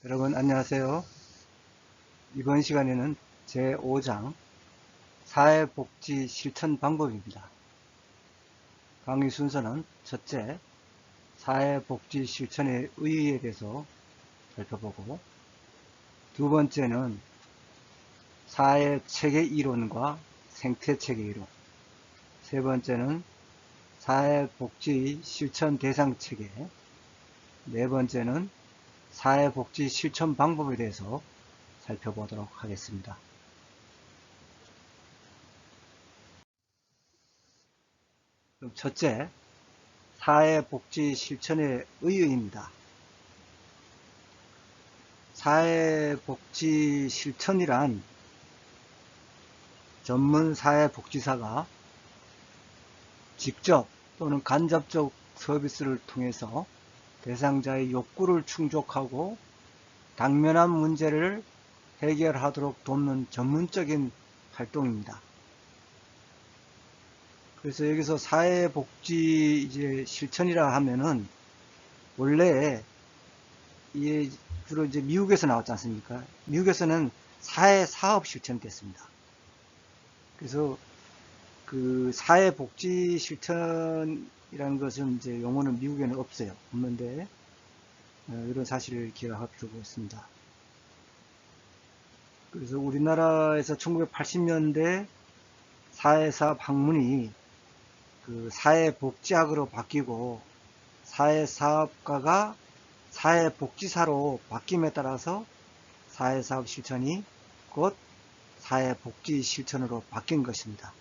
여러분 안녕하세요. 이번 시간에는 제5장 사회복지 실천 방법입니다. 강의 순서는 첫째, 사회복지 실천의 의의에 대해서 살펴보고, 두 번째는 사회체계 이론과 생태체계 이론, 세 번째는 사회복지 실천 대상 체계, 네 번째는 사회복지 실천 방법에 대해서 살펴보도록 하겠습니다. 그럼 첫째, 사회복지 실천의 의의입니다. 사회복지 실천이란 전문 사회복지사가 직접 또는 간접적 서비스를 통해서 대상자의 욕구를 충족하고 당면한 문제를 해결하도록 돕는 전문적인 활동입니다. 그래서 여기서 사회복지 실천이라 하면은 원래 주로 미국에서 나왔지 않습니까? 미국에서는 사회사업 실천이 됐습니다. 그래서 그 사회복지 실천이라는 것은 용어는 미국에는 없어요. 없는데 이런 사실을 기억하고 있습니다. 그래서 우리나라에서 1980년대 사회사업 학문이 그 사회복지학으로 바뀌고 사회사업가가 사회복지사로 바뀜에 따라서 사회사업 실천이 곧 사회복지 실천으로 바뀐 것입니다.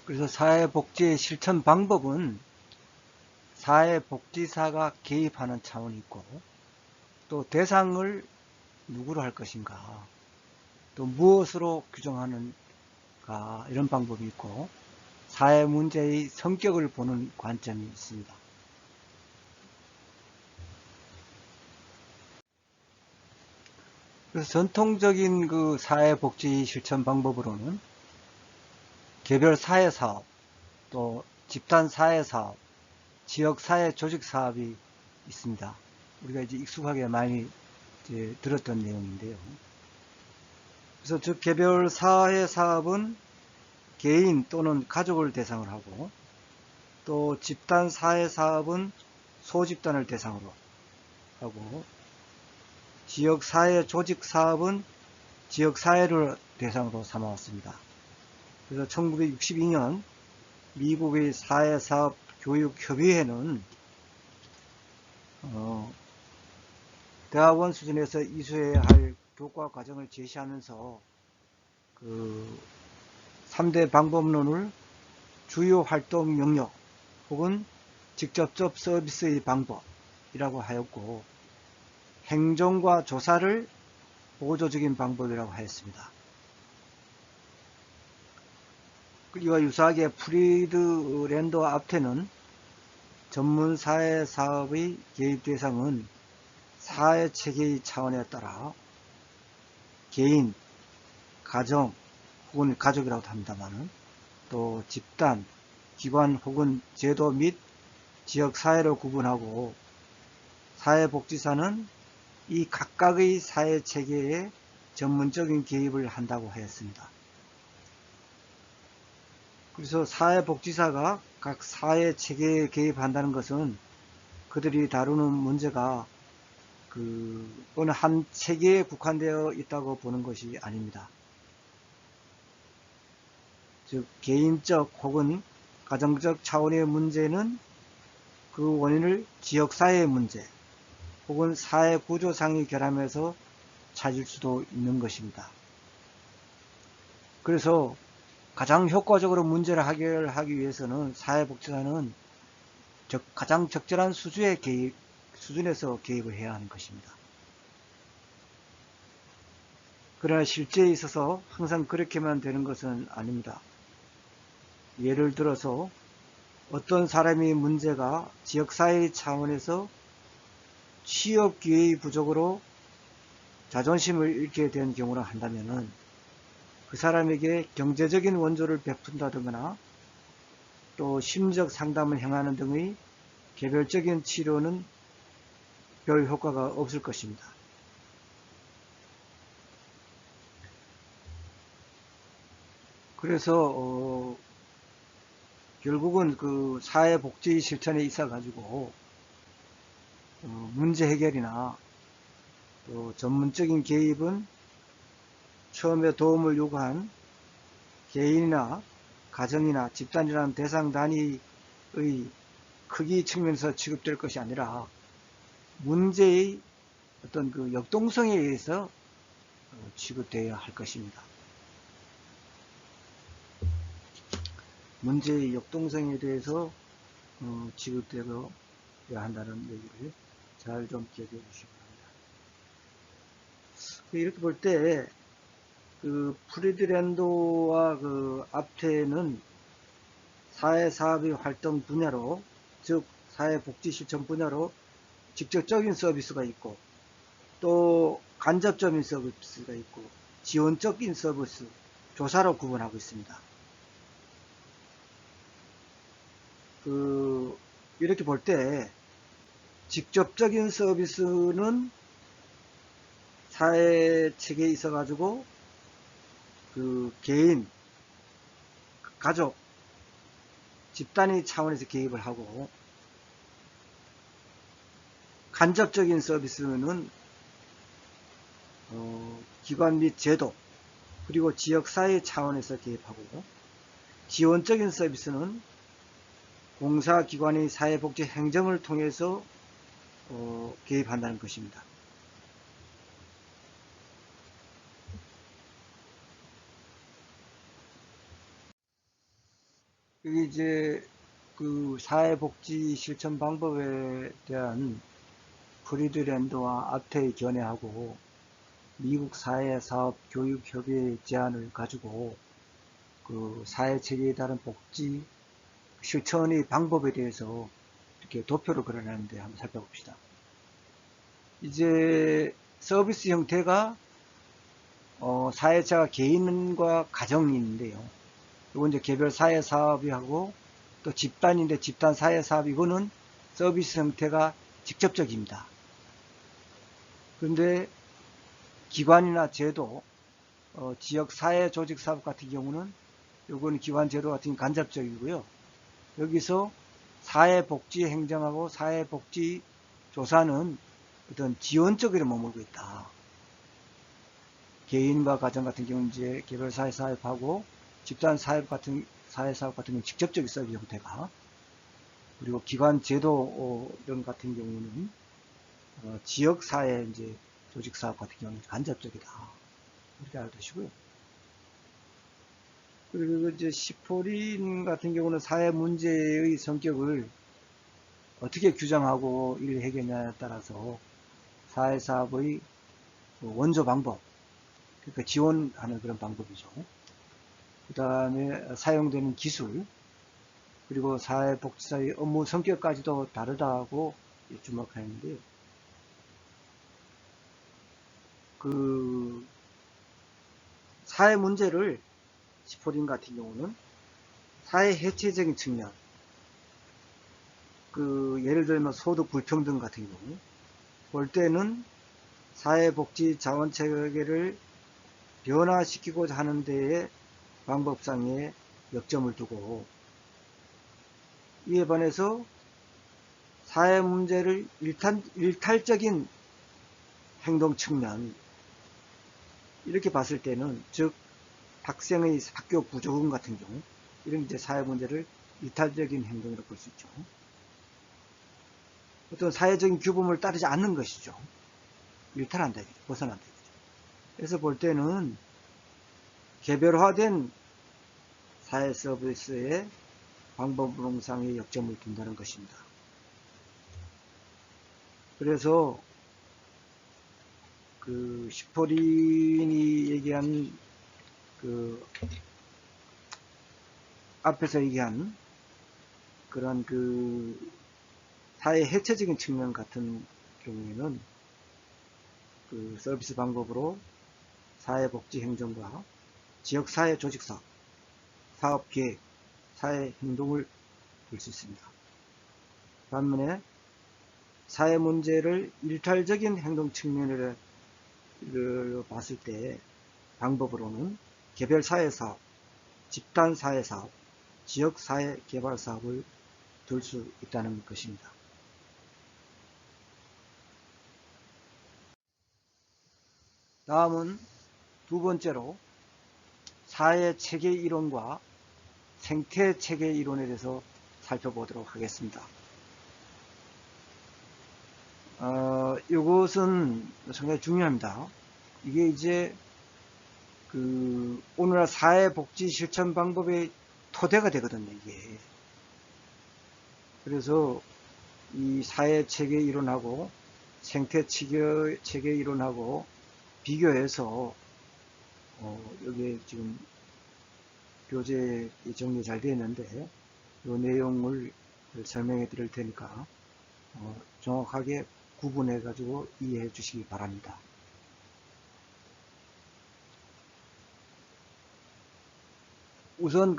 그래서 사회복지의 실천 방법은 사회복지사가 개입하는 차원이 있고, 또 대상을 누구로 할 것인가, 또 무엇으로 규정하는가, 이런 방법이 있고, 사회 문제의 성격을 보는 관점이 있습니다. 그래서 전통적인 그 사회복지 실천 방법으로는 개별 사회사업, 또 집단 사회사업, 지역사회 조직사업이 있습니다. 우리가 익숙하게 많이 들었던 내용인데요. 그래서 즉 개별 사회사업은 개인 또는 가족을 대상으로 하고, 또 집단 사회사업은 소집단을 대상으로 하고, 지역사회 조직사업은 지역사회를 대상으로 삼아왔습니다. 그래서 1962년 미국의 사회사업 교육협의회는 대학원 수준에서 이수해야 할 교과 과정을 제시하면서 그 3대 방법론을 주요 활동 영역 혹은 직접적 서비스의 방법이라고 하였고, 행정과 조사를 보조적인 방법이라고 하였습니다. 이와 유사하게 프리드 랜더 앞테는 전문 사회 사업의 개입 대상은 사회 체계의 차원에 따라 개인, 가정 혹은 가족이라고 합니다만은, 또 집단, 기관 혹은 제도 및 지역 사회로 구분하고, 사회복지사는 이 각각의 사회 체계에 전문적인 개입을 한다고 하였습니다. 그래서 사회복지사가 각 사회 체계에 개입한다는 것은 그들이 다루는 문제가 어느 한 체계에 국한되어 있다고 보는 것이 아닙니다. 즉 개인적 혹은 가정적 차원의 문제는 그 원인을 지역사회의 문제 혹은 사회구조상의 결함에서 찾을 수도 있는 것입니다. 그래서 가장 효과적으로 문제를 해결하기 위해서는 사회복지사는 가장 적절한 수준에서 개입을 해야 하는 것입니다. 그러나 실제에 있어서 항상 그렇게만 되는 것은 아닙니다. 예를 들어서 어떤 사람의 문제가 지역사회 차원에서 취업기회의 부족으로 자존심을 잃게 된 경우라 한다면은 그 사람에게 경제적인 원조를 베푼다거나 또 심리적 상담을 행하는 등의 개별적인 치료는 별 효과가 없을 것입니다. 그래서 결국은 그 사회복지 실천에 있어 가지고 문제 해결이나 또 전문적인 개입은 처음에 도움을 요구한 개인이나 가정이나 집단이라는 대상 단위의 크기 측면에서 취급될 것이 아니라 문제의 어떤 그 역동성에 의해서 취급되어야 할 것입니다. 문제의 역동성에 대해서 취급되어야 한다는 얘기를 잘 좀 기억해 주시기 바랍니다. 이렇게 볼 때 그 프리드랜도와 그 앞태는 사회사업의 활동 분야로, 즉 사회복지 실천 분야로 직접적인 서비스가 있고 또 간접적인 서비스가 있고 지원적인 서비스, 조사로 구분하고 있습니다. 이렇게 볼 때 직접적인 서비스는 사회 체계에 있어 가지고 그 개인, 가족, 집단의 차원에서 개입을 하고, 간접적인 서비스는 기관 및 제도 그리고 지역사회 차원에서 개입하고, 지원적인 서비스는 공사기관의 사회복지 행정을 통해서 개입한다는 것입니다. 여기 이제 그 사회복지 실천 방법에 대한 프리드랜드와 앞태의 견해하고 미국 사회사업교육협의회 제안을 가지고 그 사회체계에 따른 복지 실천의 방법에 대해서 이렇게 도표를 그려내는데 한번 살펴봅시다. 이제 서비스 형태가 사회자가 개인과 가정이 있는데요. 이건 이제 개별 사회 사업이 하고 또 집단인데 집단 사회 사업, 이거는 서비스 형태가 직접적입니다. 그런데 기관이나 제도, 지역 사회 조직 사업 같은 경우는 요거는 기관 제도 같은 간접적이고요. 여기서 사회복지 행정하고 사회복지 조사는 어떤 지원적으로 머물고 있다. 개인과 가정 같은 경우는 이제 개별 사회 사업하고 집단 사회 같은 경우는 직접적인 서비스 형태가, 그리고 기관 제도 이런 같은 경우는 지역 사회 이제 조직 사업 같은 경우는 간접적이다. 이렇게 알아두시고요. 그리고 이제 시포린 같은 경우는 사회 문제의 성격을 어떻게 규정하고 일 해결하냐에 따라서 사회 사업의 원조 방법, 그러니까 지원하는 그런 방법이죠. 그 다음에 사용되는 기술, 그리고 사회복지사의 업무 성격까지도 다르다고 주목하는데요. 그 사회 문제를 시포린 같은 경우는 사회 해체적인 측면, 그 예를 들면 소득 불평등 같은 경우 볼 때는 사회복지 자원 체계를 변화시키고자 하는 데에 방법상의 역점을 두고, 이에 반해서 사회 문제를 일탈적인 행동 측면, 이렇게 봤을 때는, 즉 학생의 학교 부조금 같은 경우, 이런 이제 사회 문제를 일탈적인 행동이라고 볼 수 있죠. 어떤 사회적인 규범을 따르지 않는 것이죠. 일탈한다, 벗어난다. 그래서 볼 때는 개별화된 사회 서비스의 방법론상의 역점을 둔다는 것입니다. 그래서 그 시포린이 얘기한 그 앞에서 얘기한 그런 그 사회 해체적인 측면 같은 경우에는 그 서비스 방법으로 사회복지 행정과 지역사회 조직사업, 사업계획, 사회 행동을 볼 수 있습니다. 반면에 사회 문제를 일탈적인 행동 측면으로 봤을 때 방법으로는 개별 사회 사업, 집단 사회 사업, 지역 사회 개발 사업을 둘 수 있다는 것입니다. 다음은 두 번째로 사회 체계 이론과 생태 체계 이론에 대해서 살펴보도록 하겠습니다. 이것은 상당히 중요합니다. 이게 이제 오늘날 사회복지 실천 방법의 토대가 되거든요, 이게. 그래서 이 사회 체계 이론하고 생태 체계 이론하고 비교해서 여기에 지금 교재에 정리 잘 되어 있는데 이 내용을 설명해 드릴 테니까 정확하게 구분해 가지고 이해해 주시기 바랍니다. 우선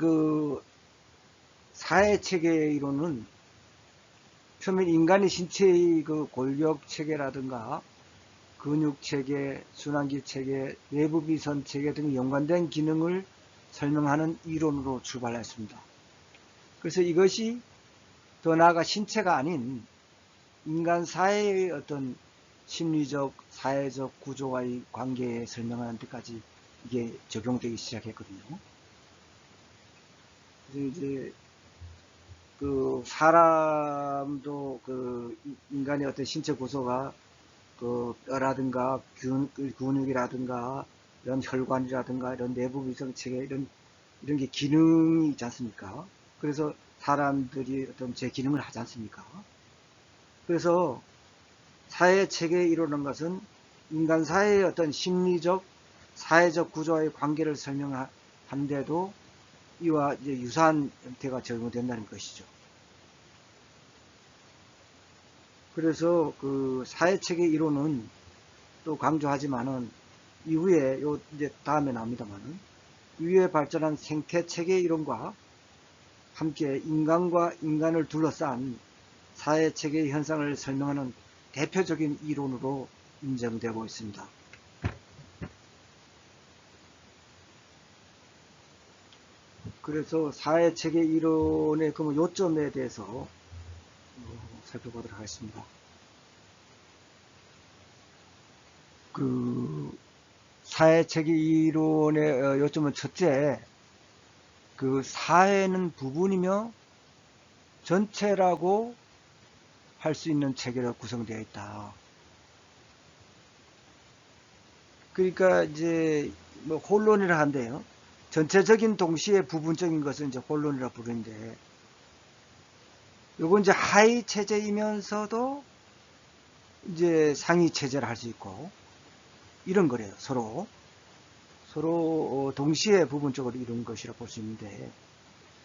사회체계 이론은 처음에 인간의 신체의 골격체계라든가 근육체계, 순환기체계, 내부비선체계 등 연관된 기능을 설명하는 이론으로 출발했습니다. 그래서 이것이 더 나아가 신체가 아닌 인간 사회의 어떤 심리적, 사회적 구조와의 관계에 설명하는 데까지 이게 적용되기 시작했거든요. 그래서 이제 사람도 인간의 어떤 신체 구조가 뼈라든가 근육이라든가 이런 혈관이라든가 이런 내부 위성체계 이런 게 기능이 있지 않습니까? 그래서 사람들이 어떤 제 기능을 하지 않습니까? 그래서 사회 체계 이론은 것은 인간 사회의 어떤 심리적, 사회적 구조와의 관계를 설명하는데도 이와 이제 유사한 형태가 적용된다는 것이죠. 그래서 사회 체계 이론은 또 강조하지만은 이후에 이제 다음에 나옵니다만은 이후에 발전한 생태 체계 이론과 함께 인간과 인간을 둘러싼 사회 체계 현상을 설명하는 대표적인 이론으로 인정되고 있습니다. 그래서 사회 체계 이론의 요점에 대해서 살펴보도록 하겠습니다. 사회 체계 이론의 요점은 첫째, 사회는 부분이며 전체라고 할 수 있는 체계로 구성되어 있다. 그러니까 이제 혼론이라 한데요. 전체적인 동시에 부분적인 것은 이제 혼론이라 부르는데, 요건 이제 하위 체제이면서도 이제 상위 체제를 할 수 있고 이런 거래요. 서로 동시에 부분적으로 이룬 것이라 볼 수 있는데,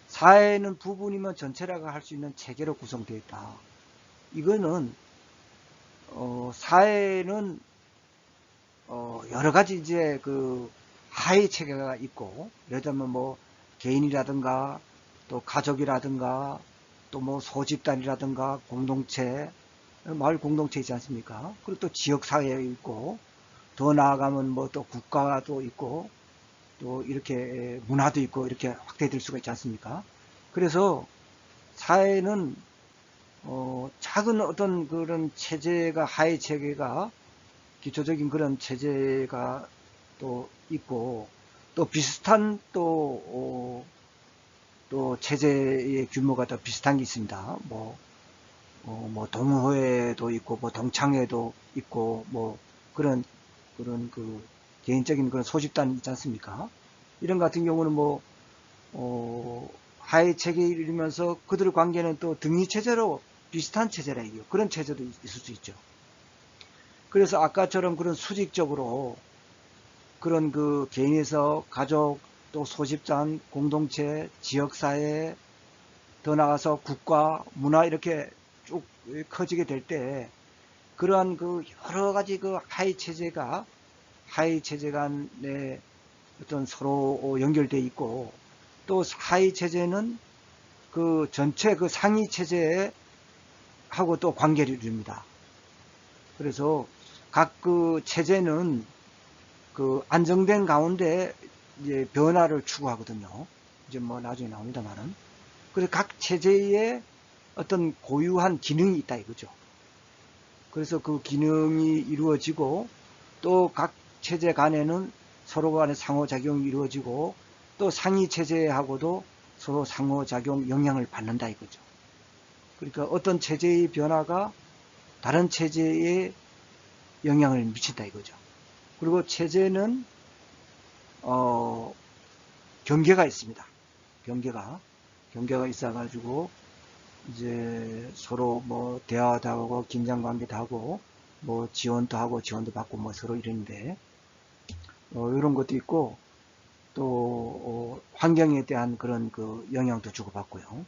사회는 부분이면 전체라고 할 수 있는 체계로 구성되어 있다. 이거는 사회는 여러 가지 이제 하위 체계가 있고, 예를 들면 개인이라든가 또 가족이라든가 또 소집단이라든가 공동체, 마을 공동체 있지 않습니까? 그리고 또 지역 사회에 있고, 더 나아가면 또 국가도 있고, 또 이렇게 문화도 있고, 이렇게 확대될 수가 있지 않습니까? 그래서 사회는 작은 어떤 그런 체제가, 하위 체계가, 기초적인 그런 체제가 또 있고, 또 비슷한 또 체제의 규모가 더 비슷한 게 있습니다. 동호회도 있고, 동창회도 있고, 그런 개인적인 그런 소집단이 있지 않습니까? 이런 같은 경우는 하위 체계이면서 그들의 관계는 또 등위체제로 비슷한 체제라 이겨. 그런 체제도 있을 수 있죠. 그래서 아까처럼 그런 수직적으로 그런 개인에서 가족, 또 소집단, 공동체, 지역사회, 더 나아가서 국가, 문화 이렇게 쭉 커지게 될 때 그러한 여러 가지 하위 체제 간에 어떤 서로 연결되어 있고, 또 하위 체제는 그 전체 그 상위 체제하고 또 관계를 이룹니다. 그래서 각 그 체제는 그 안정된 가운데 이제 변화를 추구하거든요. 이제 뭐 나중에 나옵니다만은. 그래서 각 체제에 어떤 고유한 기능이 있다 이거죠. 그래서 그 기능이 이루어지고 또 각 체제 간에는 서로 간의 상호작용이 이루어지고 또 상위 체제하고도 서로 상호작용 영향을 받는다 이거죠. 그러니까 어떤 체제의 변화가 다른 체제에 영향을 미친다 이거죠. 그리고 체제는 경계가 있습니다. 경계가 있어가지고 이제 서로 뭐 대화도 하고 긴장 관계도 하고 뭐 지원도 하고 지원도 받고 뭐 서로 이러는데 이런 것도 있고 또 환경에 대한 그런 그 영향도 주고받고요.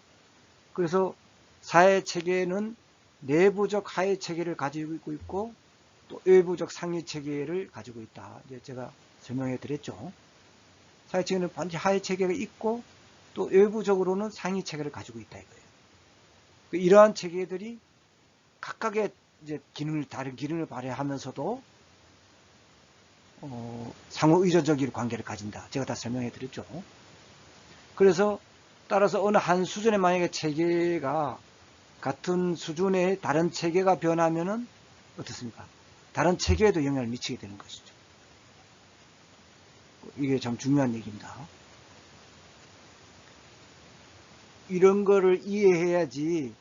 그래서 사회 체계는 내부적 하위 체계를 가지고 있고 또 외부적 상위 체계를 가지고 있다. 이제 제가 설명해 드렸죠. 사회 체계는 반드시 하위 체계가 있고 또 외부적으로는 상위 체계를 가지고 있다 이거예요. 이러한 체계들이 각각의 이제 다른 기능을 발휘하면서도 상호 의존적인 관계를 가진다. 제가 다 설명해 드렸죠. 그래서 따라서 어느 한 수준에 만약에 체계가 같은 수준의 다른 체계가 변하면은 어떻습니까? 다른 체계에도 영향을 미치게 되는 것이죠. 이게 참 중요한 얘기입니다. 이런 거를 이해해야지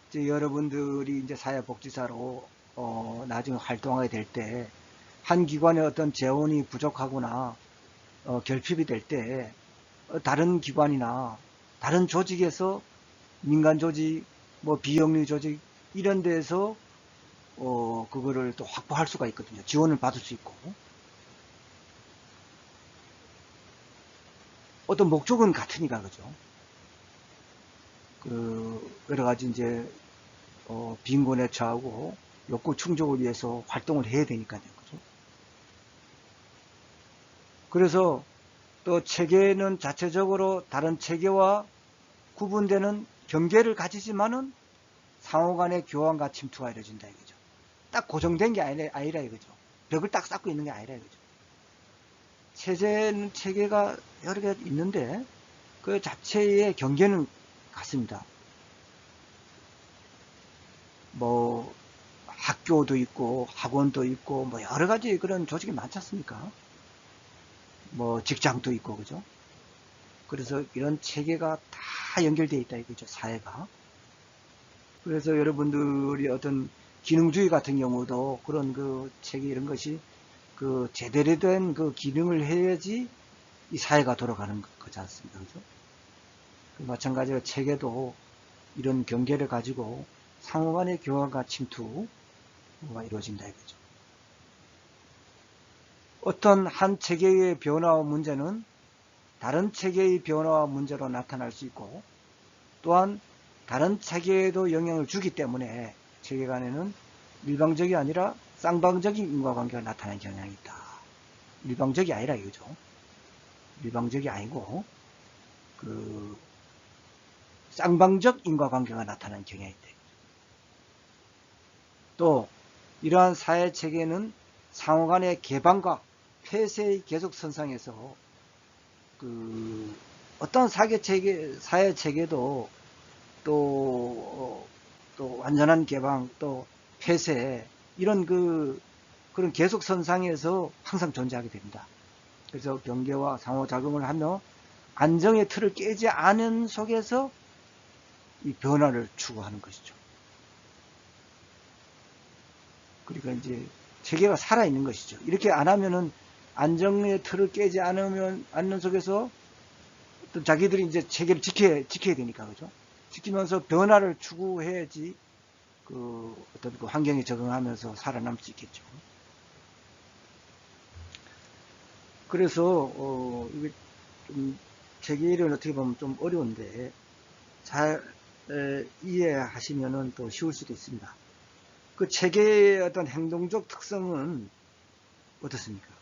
이제 여러분들이 이제 사회복지사로 나중에 활동하게 될 때 한 기관의 어떤 재원이 부족하거나 결핍이 될 때 다른 기관이나 다른 조직에서 민간 조직, 뭐 비영리 조직 이런 데서 그거를 또 확보할 수가 있거든요. 지원을 받을 수 있고 어떤 목적은 같으니까 그죠. 그 여러 가지 이제 빈곤에 처하고 욕구 충족을 위해서 활동을 해야 되니까요. 그죠? 그래서 또 체계는 자체적으로 다른 체계와 구분되는 경계를 가지지만은 상호 간의 교환과 침투가 이루어진다 이거죠. 딱 고정된 게 아니라 이거죠. 벽을 딱 쌓고 있는 게 아니라 이거죠. 체계가 여러 개 있는데 그 자체의 경계는 같습니다. 뭐 학교도 있고 학원도 있고 뭐 여러 가지 그런 조직이 많지 않습니까? 뭐 직장도 있고 그죠? 그래서 이런 체계가 다 연결되어 있다 이거죠. 사회가. 그래서 여러분들이 어떤 기능주의 같은 경우도 그런 그 체계 이런 것이 그 제대로 된 그 기능을 해야지 이 사회가 돌아가는 거지 않습니까? 그죠? 마찬가지로 체계도 이런 경계를 가지고 상호 간의 교환과 침투가 이루어진다 이거죠. 어떤 한 체계의 변화와 문제는 다른 체계의 변화와 문제로 나타날 수 있고 또한 다른 체계에도 영향을 주기 때문에 체계 간에는 일방적이 아니라 쌍방적인 인과관계가 나타나는 경향이 있다. 일방적이 아니라 이거죠. 일방적이 아니고 그 쌍방적 인과관계가 나타나는 경향이 있다. 또 이러한 사회 체계는 상호 간의 개방과 폐쇄의 계속 선상에서 그 어떤 사회 체계도 또 완전한 개방 또 폐쇄 이런 그런 계속 선상에서 항상 존재하게 됩니다. 그래서 경계와 상호작용을 하며 안정의 틀을 깨지 않은 속에서 이 변화를 추구하는 것이죠. 그러니까 이제 체계가 살아있는 것이죠. 이렇게 안 하면은 안정의 틀을 깨지 않는 속에서 또 자기들이 이제 체계를 지켜야 되니까, 그죠? 지키면서 변화를 추구해야지 어떤 그 환경에 적응하면서 살아남을 수 있겠죠. 그래서, 이게 좀 체계를 어떻게 보면 좀 어려운데, 잘 이해하시면은 또 쉬울 수도 있습니다. 그 체계의 어떤 행동적 특성은 어떻습니까?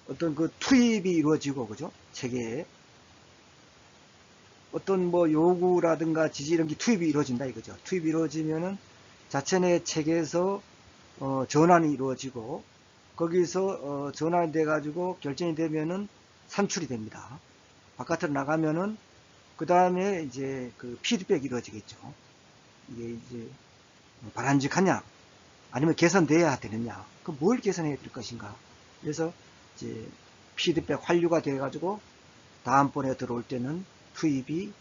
어떤 그 투입이 이루어지고, 그죠? 체계에. 어떤 뭐 요구라든가 지지 이런 게 투입이 이루어진다 이거죠. 투입이 이루어지면은 자체 내 체계에서 전환이 이루어지고 거기서 전환이 돼 가지고 결정이 되면은 산출이 됩니다. 바깥으로 나가면은 그 다음에 이제 그 피드백이 이루어지겠죠. 이게 이제 바람직하냐 아니면 개선돼야 되느냐, 그 뭘 개선해야 될 것인가. 그래서 이제 피드백 환류가 돼 가지고 다음번에 들어올 때는 투입이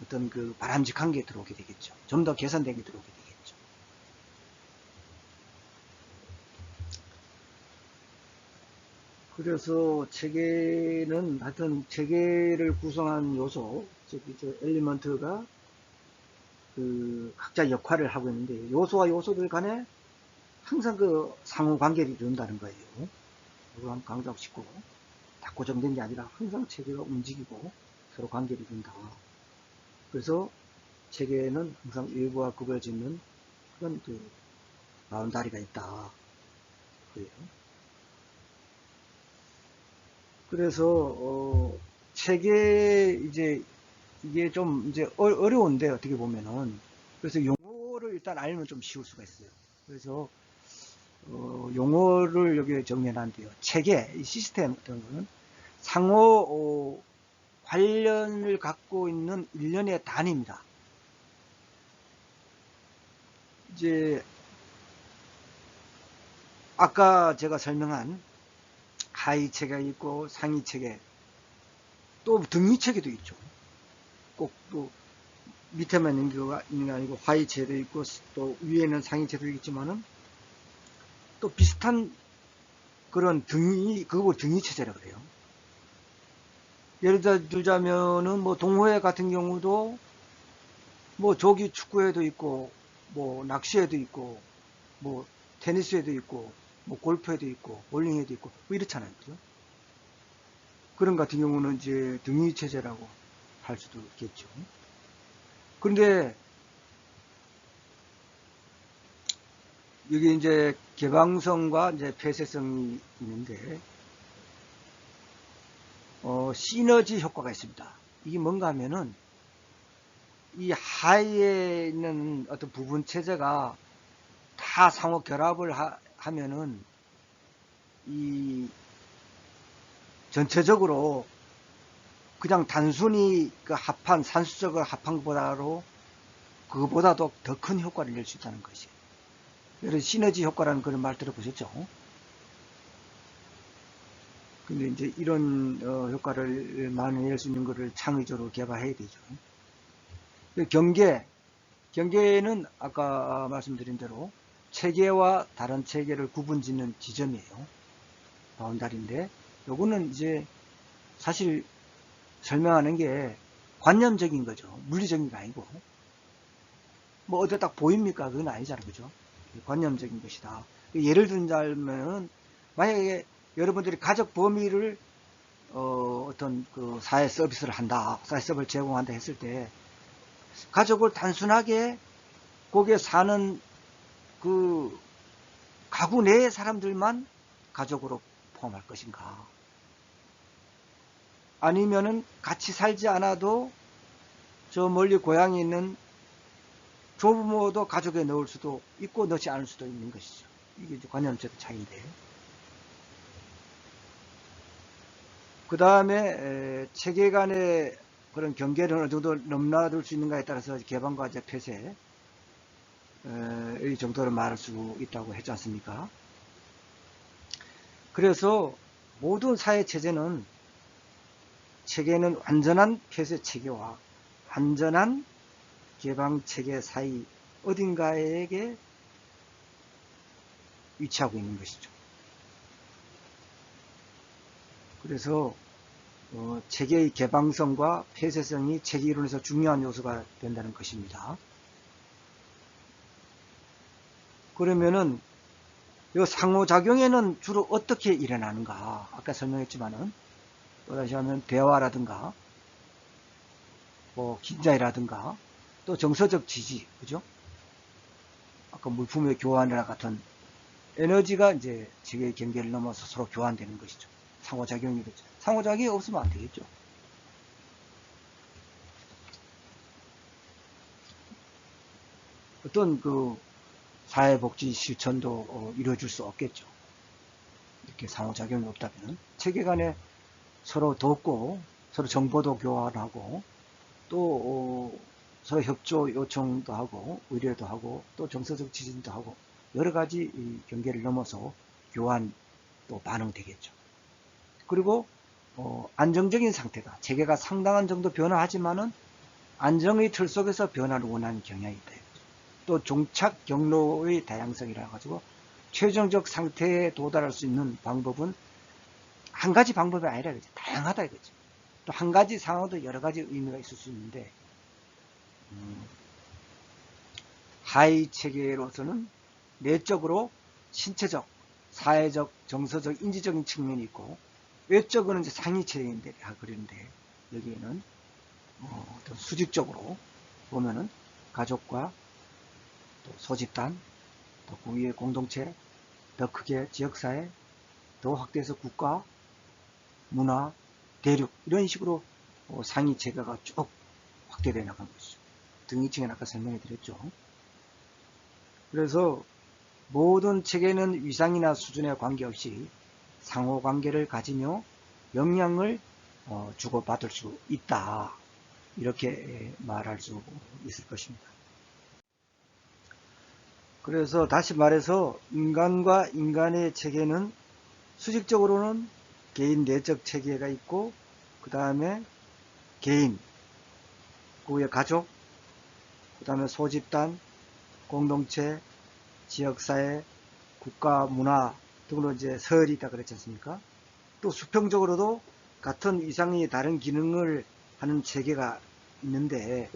어떤 그 바람직한 게 들어오게 되겠죠. 좀 더 개선된 게 들어오게 되겠죠. 그래서 체계는 하여튼 체계를 구성하는 요소, 즉 이제 엘리먼트가 그 각자 역할을 하고 있는데 요소와 요소들 간에 항상 그 상호 관계를 이룬다는 거예요. 이거 한번 강조하고 싶고, 다 고정된 게 아니라 항상 체계가 움직이고 서로 관계를 이룬다. 그래서 체계에는 항상 일부와 구별짓는 그런 그 바운다리가 있다. 그래요. 그래서 체계 이제 이게 좀 이제 어려운데 어떻게 보면은, 그래서 용어를 일단 알면 좀 쉬울 수가 있어요. 그래서 용어를 여기에 정리해놨는데요. 체계, 이 시스템 같은 거는 상호 관련을 갖고 있는 일련의 단위입니다. 이제 아까 제가 설명한 하위 체계가 있고 상위 체계, 또 등위 체계도 있죠. 꼭 또 밑에만 있는 게 아니고 하위 체계도 있고 또 위에는 상위 체계도 있지만은 또 비슷한 그런 등위, 그걸 등위 체제라 그래요. 예를 들자면은 뭐 동호회 같은 경우도 뭐 조기 축구회도 있고 뭐 낚시회도 있고 뭐 테니스회도 있고 뭐 골프회도 있고 볼링회도 있고 뭐 이렇잖아요. 그죠? 그런 같은 경우는 이제 등위 체제라고 할 수도 있겠죠. 그런데 여기 이제 개방성과 이제 폐쇄성이 있는데 시너지 효과가 있습니다. 이게 뭔가 하면은 이 하위에 있는 어떤 부분 체제가 다 상호 결합을 하면은 이 전체적으로 그냥 단순히 그 합한 산수적으로 합한 것보다로 그거보다도 더 큰 효과를 낼 수 있다는 것이에요. 그래서 시너지 효과라는 그런 말 들어보셨죠? 근데 이제 이런 효과를 많이 낼 수 있는 것을 창의적으로 개발해야 되죠. 경계는 아까 말씀드린 대로 체계와 다른 체계를 구분짓는 지점이에요. 바운다리인데 요거는 이제 사실 설명하는 게 관념적인 거죠. 물리적인 게 아니고. 뭐 어디 딱 보입니까? 그건 아니잖아요. 그죠? 관념적인 것이다. 예를 들자면 만약에 여러분들이 가족 범위를 어떤 그 사회 서비스를 한다, 사회 서비스를 제공한다 했을 때 가족을 단순하게 거기에 사는 그 가구 내의 사람들만 가족으로 포함할 것인가? 아니면은 같이 살지 않아도 저 멀리 고향에 있는 조부모도 가족에 넣을 수도 있고 넣지 않을 수도 있는 것이죠. 이게 이제 관념적 차이인데. 그 다음에 체계 간의 그런 경계를 어느 정도 넘나들 수 있는가에 따라서 개방과 폐쇄 이 정도를 말할 수 있다고 했지 않습니까? 그래서 모든 사회 체제는 체계는 완전한 폐쇄 체계와 완전한 개방 체계 사이 어딘가에게 위치하고 있는 것이죠. 그래서 체계의 개방성과 폐쇄성이 체계 이론에서 중요한 요소가 된다는 것입니다. 그러면은 이 상호작용에는 주로 어떻게 일어나는가? 아까 설명했지만은 또다시 하면 대화라든가 뭐 긴장이라든가 또 정서적 지지, 그죠? 아까 물품의 교환이나 같은 에너지가 이제 체계의 경계를 넘어서 서로 교환되는 것이죠. 상호작용이겠죠. 상호작용이 없으면 안 되겠죠. 어떤 그 사회복지 실천도 이루어질 수 없겠죠. 이렇게 상호작용이 없다면 체계 간에 서로 돕고 서로 정보도 교환하고 또 서로 협조 요청도 하고 의뢰도 하고 또 정서적 지진도 하고 여러 가지 경계를 넘어서 교환 또 반응되겠죠. 그리고 안정적인 상태다. 체계가 상당한 정도 변화하지만은 안정의 틀 속에서 변화를 원하는 경향이 있다. 또 종착 경로의 다양성이라 가지고 최종적 상태에 도달할 수 있는 방법은 한 가지 방법이 아니라 그죠. 다양하다 이거죠. 또 한 가지 상황도 여러 가지 의미가 있을 수 있는데 하위 체계로서는 내적으로 신체적, 사회적, 정서적, 인지적인 측면이 있고 외적으로는 이제 상위 체계인데 그런데 여기에는 어떤 수직적으로 보면은 가족과 또 소집단, 또 그 위에 공동체, 더 크게 지역사회, 더 확대해서 국가, 문화, 대륙 이런 식으로 상위 체계가 쭉 확대되어 나간 것이죠. 등위층에 아까 설명해 드렸죠. 그래서 모든 체계는 위상이나 수준에 관계없이 상호관계를 가지며 영향을 주고받을 수 있다. 이렇게 말할 수 있을 것입니다. 그래서 다시 말해서 인간과 인간의 체계는 수직적으로는 개인 내적 체계가 있고 그 다음에 개인, 그 후에 가족, 그 다음에 소집단, 공동체, 지역사회, 국가, 문화 등으로 이제 서열이 있다 그랬지 않습니까? 또 수평적으로도 같은 이상의 다른 기능을 하는 체계가 있는데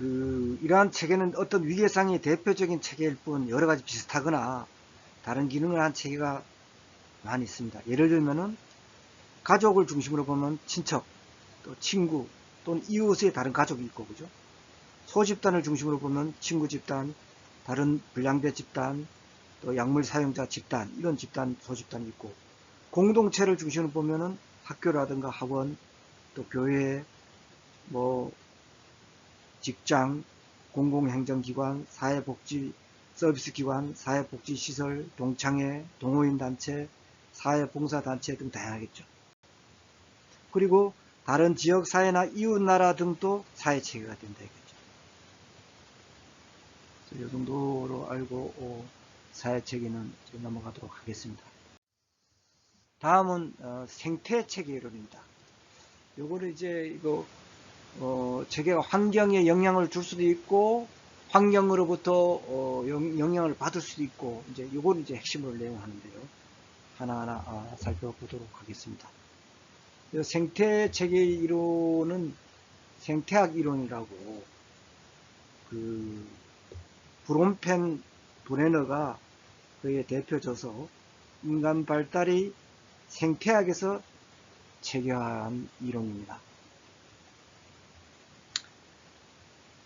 이러한 체계는 어떤 위계상의 대표적인 체계일 뿐 여러 가지 비슷하거나 다른 기능을 한 체계가 많이 있습니다. 예를 들면은 가족을 중심으로 보면 친척, 또 친구, 또는 이웃의 다른 가족이 있고, 그죠? 소집단을 중심으로 보면 친구 집단, 다른 불량배 집단, 또 약물 사용자 집단, 이런 집단, 소집단이 있고, 공동체를 중심으로 보면은 학교라든가 학원, 또 교회, 뭐, 직장, 공공행정기관, 사회복지 서비스기관, 사회복지시설, 동창회, 동호인단체, 사회봉사단체 등 다양하겠죠. 그리고 다른 지역사회나 이웃나라 등도 사회체계가 된다 이거죠. 이 정도로 알고 사회체계는 넘어가도록 하겠습니다. 다음은 생태체계론입니다. 요거를 이제 체계가 환경에 영향을 줄 수도 있고 환경으로부터 영향을 받을 수도 있고 이제 요거를 이제 핵심으로 내용하는데요. 하나하나 살펴보도록 하겠습니다. 생태체계 이론은 생태학 이론이라고 브롬펜 브레너가 그의 대표져서 인간 발달이 생태학에서 체계화한 이론입니다.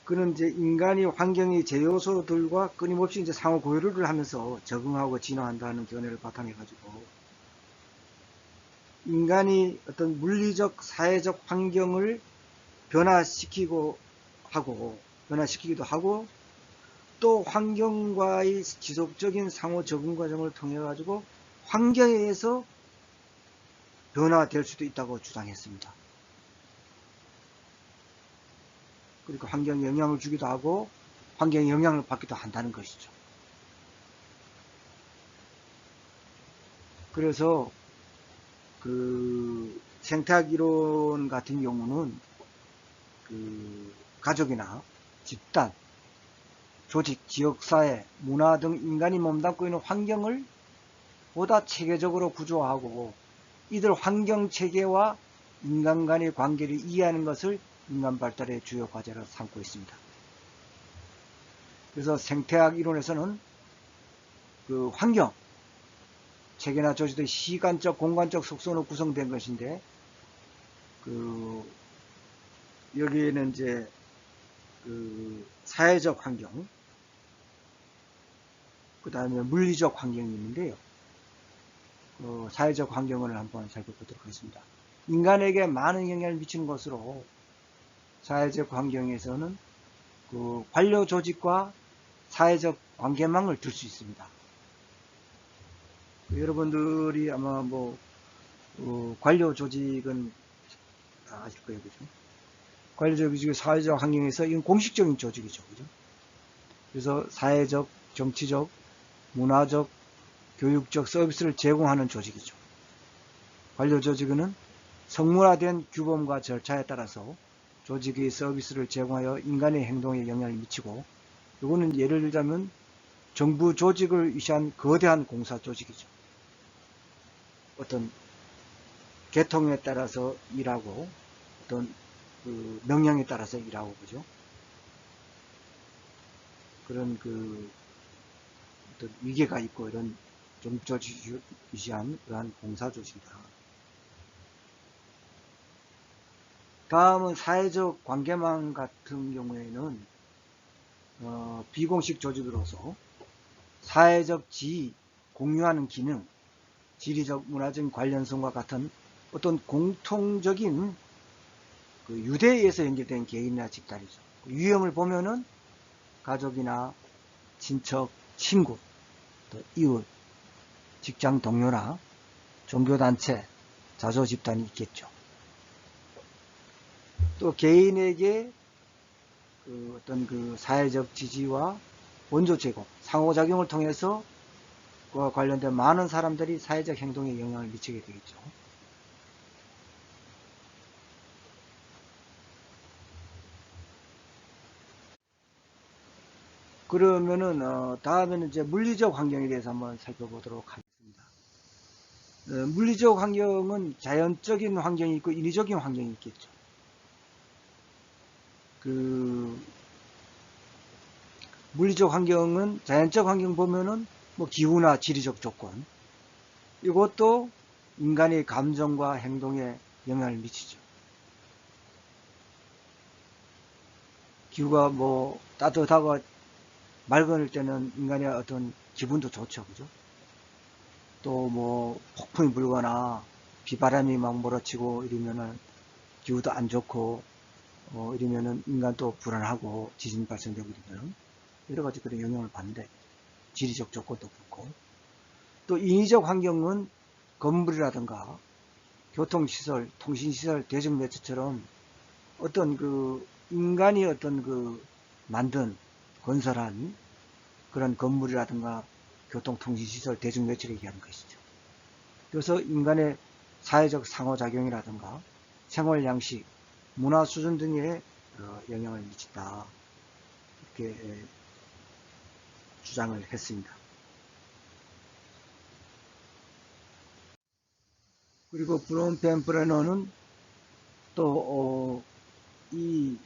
그는 이제 인간이 환경의 제요소들과 끊임없이 이제 상호 고유를 하면서 적응하고 진화한다는 견해를 바탕해 가지고 인간이 어떤 물리적 사회적 환경을 변화시키기도 하고 또 환경과의 지속적인 상호 적응 과정을 통해 가지고 환경에 의해서 변화될 수도 있다고 주장했습니다. 그러니까 환경에 영향을 주기도 하고 환경에 영향을 받기도 한다는 것이죠. 그래서 생태학 이론 같은 경우는 가족이나 집단, 조직, 지역사회, 문화 등 인간이 몸담고 있는 환경을 보다 체계적으로 구조하고 이들 환경체계와 인간 간의 관계를 이해하는 것을 인간 발달의 주요 과제로 삼고 있습니다. 그래서 생태학 이론에서는 환경, 체계나 조직의 시간적, 공간적 속성으로 구성된 것인데 여기에는 이제 사회적 환경, 그 다음에 물리적 환경이 있는데요. 사회적 환경을 한번 살펴보도록 하겠습니다. 인간에게 많은 영향을 미치는 것으로 사회적 환경에서는 그 관료 조직과 사회적 관계망을 들 수 있습니다. 여러분들이 아마 뭐 관료 조직은 다 아실 거예요, 그죠? 관료 조직의 사회적 환경에서 이건 공식적인 조직이죠, 그죠? 그래서 사회적, 정치적, 문화적, 교육적 서비스를 제공하는 조직이죠. 관료 조직은 성문화된 규범과 절차에 따라서 조직의 서비스를 제공하여 인간의 행동에 영향을 미치고, 이거는 예를 들자면 정부 조직을 위시한 거대한 공사 조직이죠. 어떤 계통에 따라서 일하고 어떤 그 명령에 따라서 일하고, 그죠? 그런 그 어떤 위계가 있고 이런 정부 조직을 위시한 그러한 공사 조직이다. 다음은 사회적 관계망 같은 경우에는 비공식 조직으로서 사회적 지위, 공유하는 기능, 지리적, 문화적인 관련성과 같은 어떤 공통적인 그 유대에 의해서 연결된 개인이나 집단이죠. 유형을 보면은 가족이나 친척, 친구, 또 이웃, 직장 동료나 종교단체, 자조 집단이 있겠죠. 또 개인에게 그 어떤 그 사회적 지지와 원조 제공, 상호작용을 통해서 그와 관련된 많은 사람들이 사회적 행동에 영향을 미치게 되겠죠. 그러면은 다음에는 이제 물리적 환경에 대해서 한번 살펴보도록 하겠습니다. 물리적 환경은 자연적인 환경이 있고 인위적인 환경이 있겠죠. 그 물리적 환경은 자연적 환경 보면은 뭐 기후나 지리적 조건, 이것도 인간의 감정과 행동에 영향을 미치죠. 기후가 뭐 따뜻하고 맑을 때는 인간의 어떤 기분도 좋죠, 그죠? 또 뭐 폭풍이 불거나 비바람이 막 몰아치고 이러면은 기후도 안 좋고 이러면은 인간도 불안하고 지진 발생되고 이러면 여러 가지 그런 영향을 받는데, 지리적 조건도 그렇고, 또 인위적 환경은 건물이라든가 교통시설, 통신시설, 대중매체처럼 어떤 그 인간이 어떤 그 만든 건설한 그런 건물이라든가 교통통신시설, 대중매체를 얘기하는 것이죠. 그래서 인간의 사회적 상호작용이라든가 생활양식, 문화수준 등에 영향을 미친다, 이렇게 주장을 했습니다. 그리고 브론펜브레너는 또 이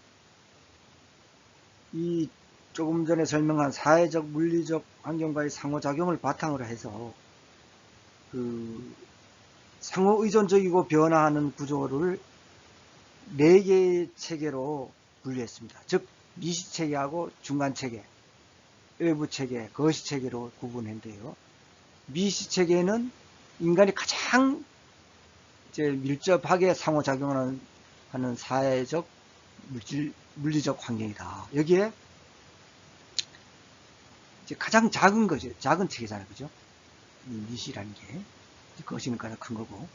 조금 전에 설명한 사회적 물리적 환경과의 상호작용을 바탕으로 해서 그 상호의존적이고 변화하는 구조를 4개의 체계로 분류했습니다. 즉 미시체계하고 중간체계, 외부체계, 거시체계로 구분했는데요. 미시체계는 인간이 가장 이제 밀접하게 상호작용하는 사회적 물리적 환경이다. 여기에 이제 가장 작은 거죠. 작은 체계잖아요, 그죠? 이 미시라는 게 거시는 가장 큰 거고.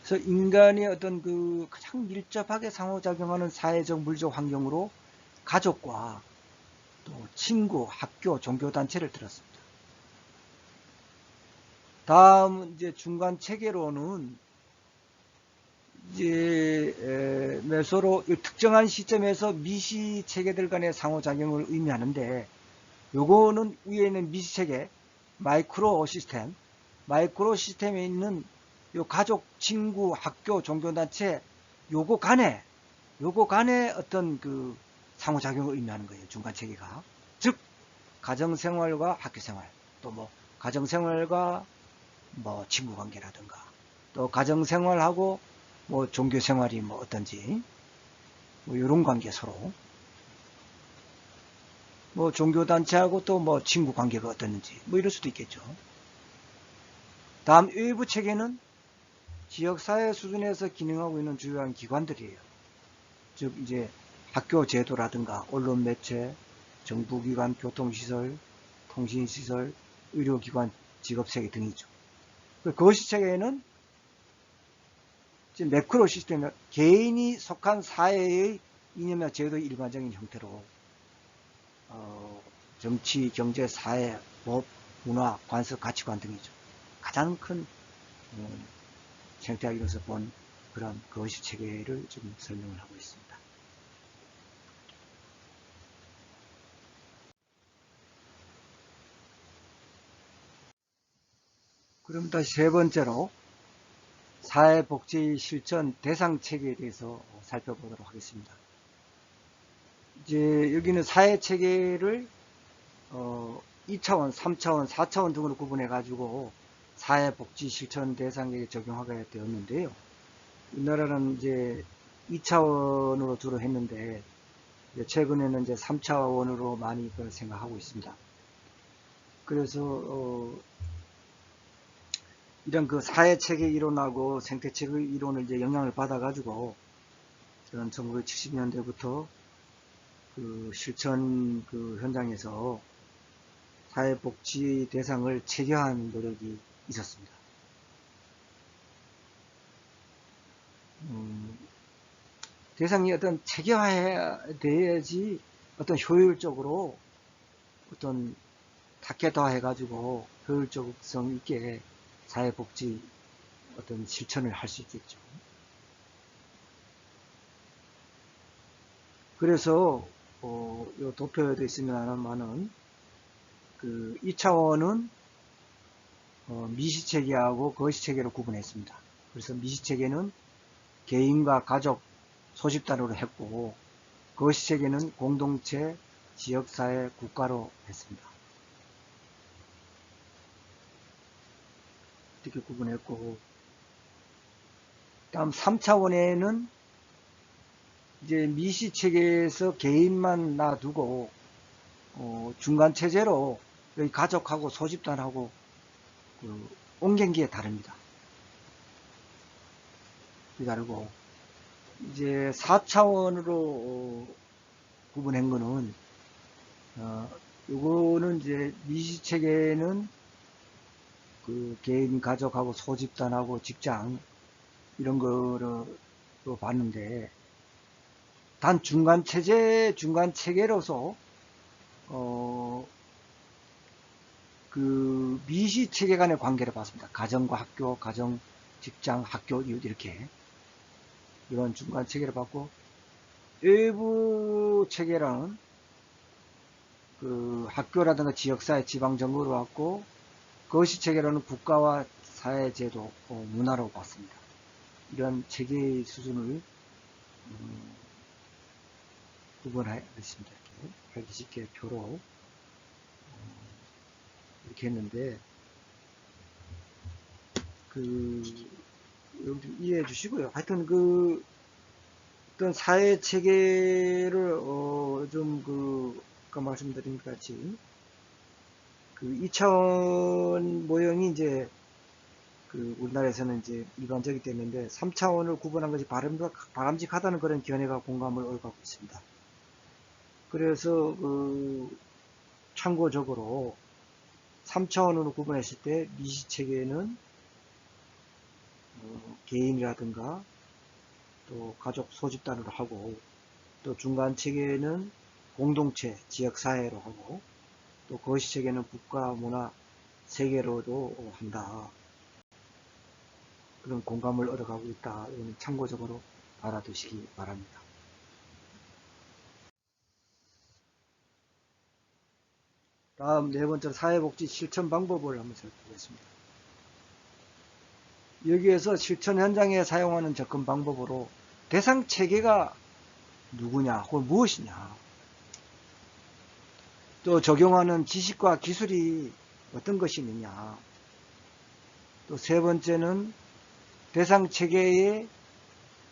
그래서 인간의 어떤 그 가장 밀접하게 상호작용하는 사회적 물리적 환경으로 가족과 또 친구, 학교, 종교단체를 들었습니다. 다음 이제 중간 체계로는 이제 서로 특정한 시점에서 미시 체계들 간의 상호작용을 의미하는데, 요거는 위에 있는 미시 체계, 마이크로 시스템에 있는 요 가족, 친구, 학교, 종교단체 요거 간에 어떤 그 상호작용을 의미하는 거예요. 중간 체계가. 즉 가정생활과 학교생활, 또 뭐 가정생활과 뭐 친구관계라든가, 또 가정생활하고 뭐 종교생활이 뭐 어떤지, 뭐 이런 관계 서로, 뭐 종교단체하고 또 뭐 친구관계가 어떻는지 뭐 이럴 수도 있겠죠. 다음 외부 체계는 지역사회 수준에서 기능하고 있는 주요한 기관들이에요. 즉 이제 학교 제도라든가 언론 매체, 정부기관, 교통시설, 통신시설, 의료기관, 직업체계 등이죠. 거시체계에는 매크로 시스템, 개인이 속한 사회의 이념이나 제도의 일반적인 형태로 정치, 경제, 사회, 법, 문화, 관습, 가치관 등이죠. 가장 큰 생태학에서 본 그런 거시체계를 지금 설명을 하고 있습니다. 그럼 다시 세 번째로 사회복지 실천 대상체계에 대해서 살펴보도록 하겠습니다. 이제 여기는 사회체계를 2차원, 3차원, 4차원 등으로 구분해 가지고 사회복지 실천 대상에 적용하게 되었는데요. 우리나라는 이제 2차원으로 주로 했는데 최근에는 이제 3차원으로 많이 생각하고 있습니다. 그래서 이런 그 사회체계 이론하고 생태체계 이론을 이제 영향을 받아가지고 저는 1970년대부터 그 실천 그 현장에서 사회복지 대상을 체계화하는 노력이 있었습니다. 대상이 어떤 체계화해야 돼야지 어떤 효율적으로 어떤 타겟화해가지고 효율적성 있게 사회복지 어떤 실천을 할 수 있겠죠. 그래서 요 도표에도 있으면은 그 2차원은 미시체계하고 거시체계로 구분했습니다. 그래서 미시체계는 개인과 가족, 소집단으로 했고 거시체계는 공동체, 지역사회, 국가로 했습니다. 이렇게 구분했고 다음 3차원에는 이제 미시체계에서 개인만 놔두고 중간체제로 여기 가족하고 소집단하고 옮긴 게 다릅니다. 다르고 이제 4차원으로 구분한 거는 요거는 이제 미시체계는 그 개인, 가족하고 소집단하고 직장 이런 거로 봤는데 단 중간체계로서 그 미시체계 간의 관계를 봤습니다. 가정과 학교, 가정, 직장, 학교 이렇게 이런 중간체계를 봤고 외부 체계라는 그 학교라든가 지역사회, 지방정부로 봤고 거시체계로는 국가와 사회제도, 문화로 봤습니다. 이런 체계의 수준을 구분하였습니다. 이렇게 알기 쉽게 표로 이렇게 했는데 여기 좀 이해해 주시고요. 하여튼 어떤 사회 체계를 아까 말씀드린 것 같이 그 2차원 모형이 이제 우리나라에서는 이제 일반적이 됐는데 3차원을 구분한 것이 바람직하다는 그런 견해가 공감을 얻고 있습니다. 그래서 참고적으로 3차원으로 구분했을 때 미시체계는 개인이라든가 또 가족 소집단으로 하고 또 중간체계는 공동체, 지역사회로 하고 또 거시체계는 국가, 문화, 세계로도 한다. 그런 공감을 얻어가고 있다. 이건 참고적으로 알아두시기 바랍니다. 다음 네 번째로 사회복지 실천 방법을 한번 살펴보겠습니다. 여기에서 실천 현장에 사용하는 접근 방법으로 대상 체계가 누구냐 혹은 무엇이냐 또 적용하는 지식과 기술이 어떤 것이 있느냐 또 세 번째는 대상 체계의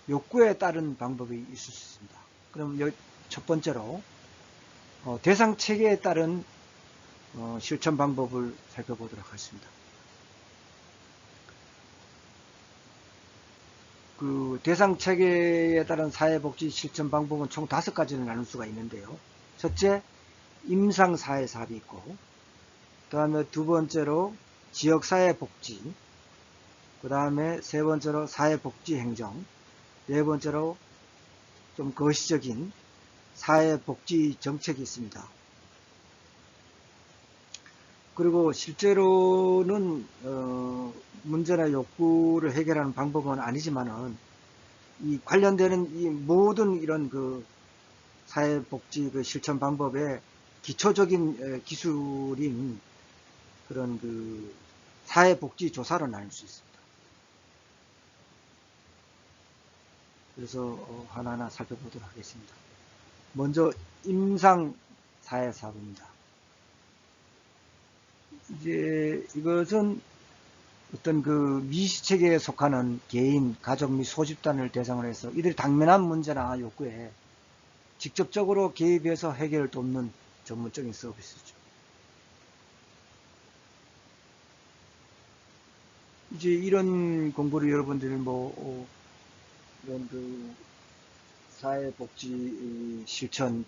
욕구에 따른 방법이 있을 수 있습니다. 그럼 첫 번째로 대상 체계에 따른 실천 방법을 살펴보도록 하겠습니다. 그 대상 체계에 따른 사회복지 실천 방법은 총 5가지를 나눌 수가 있는데요. 첫째, 임상 사회 사업이 있고, 그 다음에 두 번째로 지역사회복지, 그 다음에 세 번째로 사회복지행정, 네 번째로 좀 거시적인 사회복지 정책이 있습니다. 그리고 실제로는 문제나 욕구를 해결하는 방법은 아니지만은 이 관련되는 이 모든 이런 그 사회복지 그 실천 방법의 기초적인 기술인 그런 그 사회복지 조사로 나눌 수 있습니다. 그래서 하나하나 살펴보도록 하겠습니다. 먼저 임상 사회사업입니다. 이제 이것은 어떤 그 미시체계에 속하는 개인, 가족 및 소집단을 대상으로 해서 이들이 당면한 문제나 욕구에 직접적으로 개입해서 해결을 돕는 전문적인 서비스죠. 이제 이런 공부를 여러분들이 뭐 이런 그 사회복지 실천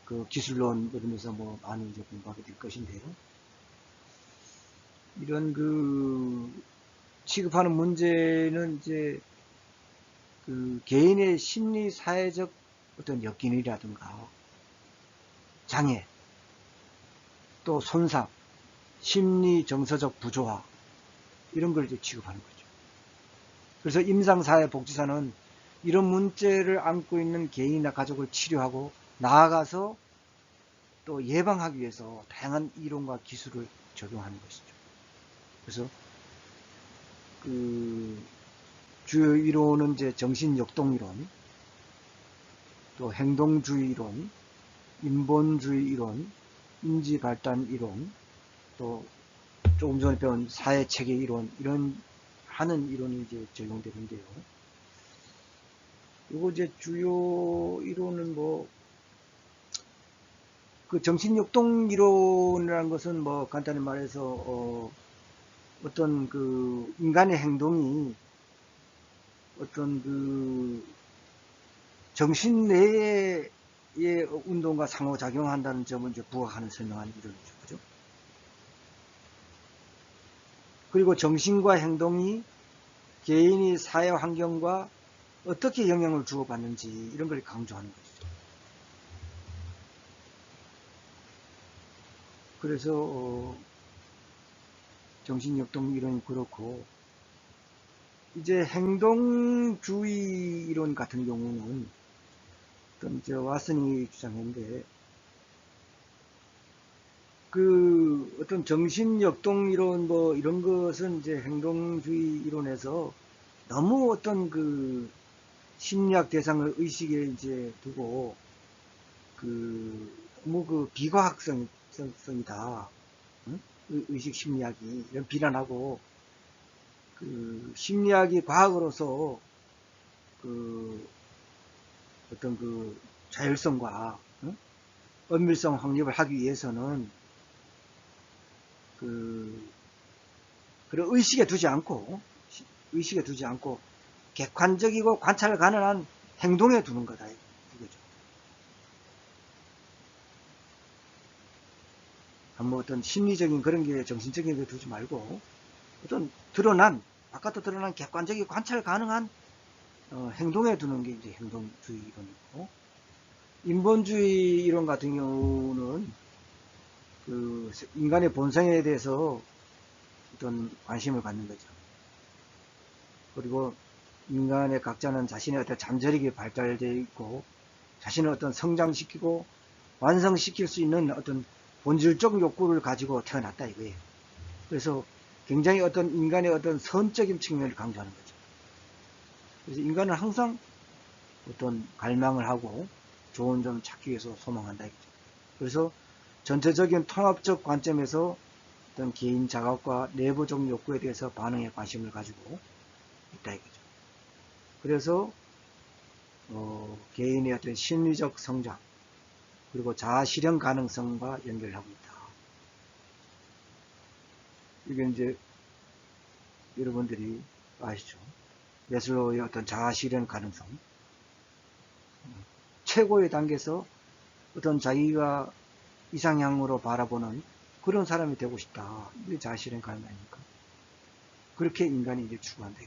그 기술론 이러면서 뭐 많이 이제 공부하게 될 것인데요. 이런 그 취급하는 문제는 이제 그 개인의 심리 사회적 어떤 역긴이라든가 장애, 또 손상, 심리 정서적 부조화 이런 걸 이제 취급하는 거죠. 그래서 임상사회복지사는 이런 문제를 안고 있는 개인이나 가족을 치료하고 나아가서 또 예방하기 위해서 다양한 이론과 기술을 적용하는 것이죠. 그래서 그 주요 이론은 이제 정신역동 이론, 또 행동주의 이론, 인본주의 이론, 인지발달 이론, 또 조금 전에 배운 사회체계 이론, 이런 하는 이론이 이제 적용되는데요. 요거 이제 주요 이론은 뭐, 그 정신역동 이론이라는 것은 뭐 간단히 말해서, 어떤 그 인간의 행동이 어떤 그 정신 내의 운동과 상호작용한다는 점을 이제 부각하는 설명하는 이론이죠. 그죠? 그리고 정신과 행동이 개인이 사회 환경과 어떻게 영향을 주고받는지 이런 걸 강조하는 것이죠. 그래서 정신역동 이론이 그렇고, 이제 행동주의 이론 같은 경우는 어떤 이제 왓슨이 주장했는데, 그 어떤 정신역동 이론 뭐 이런 것은 이제 행동주의 이론에서 너무 어떤 그 심리학 대상을 의식에 이제 두고 그 너무 그 비과학성이다. 응? 의식 심리학이 이런 비난하고, 그 심리학이 과학으로서 그 어떤 그 자율성과 응? 엄밀성 확립을 하기 위해서는 그 그런 의식에 두지 않고 객관적이고 관찰 가능한 행동에 두는 거다 이거죠. 뭐 어떤 심리적인 그런 게 정신적인 게 두지 말고 어떤 바깥으로 드러난 객관적이고 관찰 가능한 행동에 두는 게 이제 행동주의 이론이고, 인본주의 이론 같은 경우는 그 인간의 본성에 대해서 어떤 관심을 갖는 거죠. 그리고 인간의 각자는 자신의 어떤 잠재력이 발달되어 있고 자신을 어떤 성장시키고 완성시킬 수 있는 어떤 본질적 욕구를 가지고 태어났다 이거예요. 그래서 굉장히 어떤 인간의 어떤 선적인 측면을 강조하는 거죠. 그래서 인간은 항상 어떤 갈망을 하고 좋은 점 찾기 위해서 소망한다 이거죠. 그래서 전체적인 통합적 관점에서 어떤 개인 자각과 내부적 욕구에 대해서 반응에 관심을 가지고 있다 이거죠. 그래서 개인의 어떤 심리적 성장 그리고 자아 실현 가능성과 연결하고 있다. 이게 이제 여러분들이 아시죠? 매슬로우의 어떤 자아 실현 가능성, 최고의 단계에서 어떤 자기가 이상향으로 바라보는 그런 사람이 되고 싶다. 이게 자아 실현 가능 아닙니까? 그렇게 인간이 이제 추구한다.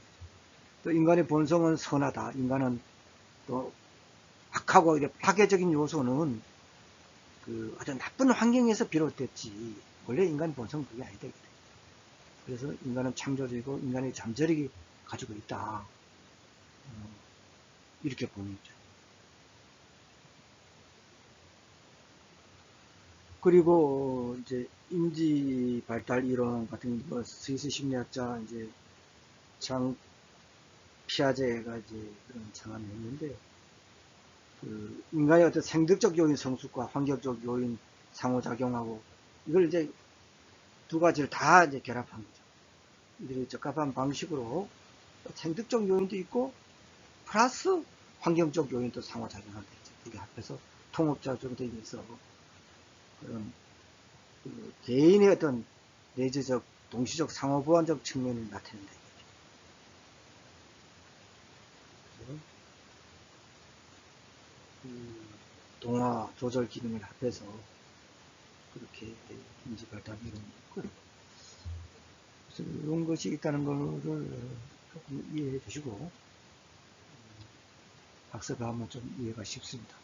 또 인간의 본성은 선하다. 인간은 또 악하고 이제 파괴적인 요소는 그 아주 나쁜 환경에서 비롯됐지. 원래 인간 본성은 그게 아니다. 그래서 인간은 창조적이고 인간의 잠재력이 가지고 있다. 이렇게 보는 거죠. 그리고 이제 인지 발달 이론 같은 거 스위스 심리학자 이제 장 피아제가 이제 그런 창안을 했는데 그 인간의 어떤 생득적 요인 성숙과 환경적 요인 상호작용하고 이걸 이제 두 가지를 다 이제 결합한 거죠. 이들이 적합한 방식으로 생득적 요인도 있고 플러스 환경적 요인도 상호작용한다. 이게 합해서 통합적으로 되어 있어 그런 그 개인의 어떤 내재적 동시적 상호보완적 측면을 나타낸다. 동화 조절 기능을 합해서 그렇게 인지 발달 이런 거예요. 그래서 이런 것이 있다는 것을 조금 이해해 주시고 학습을 하면 좀 이해가 쉽습니다.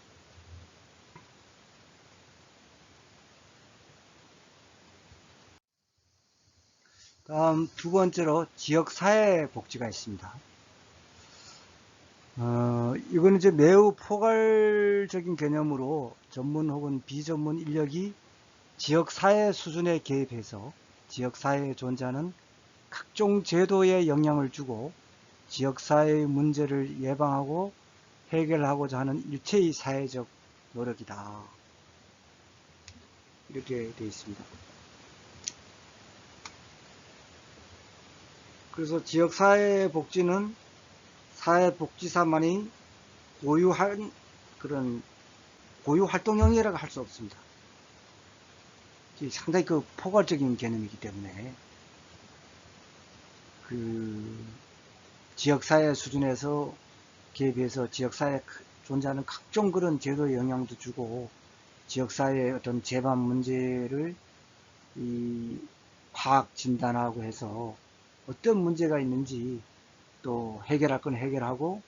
다음 두 번째로 지역사회복지가 있습니다. 이거는 이제 매우 포괄적인 개념으로 전문 혹은 비전문 인력이 지역사회 수준에 개입해서 지역사회에 존재하는 각종 제도에 영향을 주고 지역사회의 문제를 예방하고 해결하고자 하는 일체의 사회적 노력이다. 이렇게 되어 있습니다. 그래서 지역사회복지는 사회복지사만이 고유한 그런 고유 활동형이라고 할 수 없습니다. 상당히 그 포괄적인 개념이기 때문에 그 지역사회 수준에서 개입해서 지역사회에 존재하는 각종 그런 제도의 영향도 주고 지역사회의 어떤 재반 문제를 파악 진단하고 해서 어떤 문제가 있는지 또 해결할 건 해결하고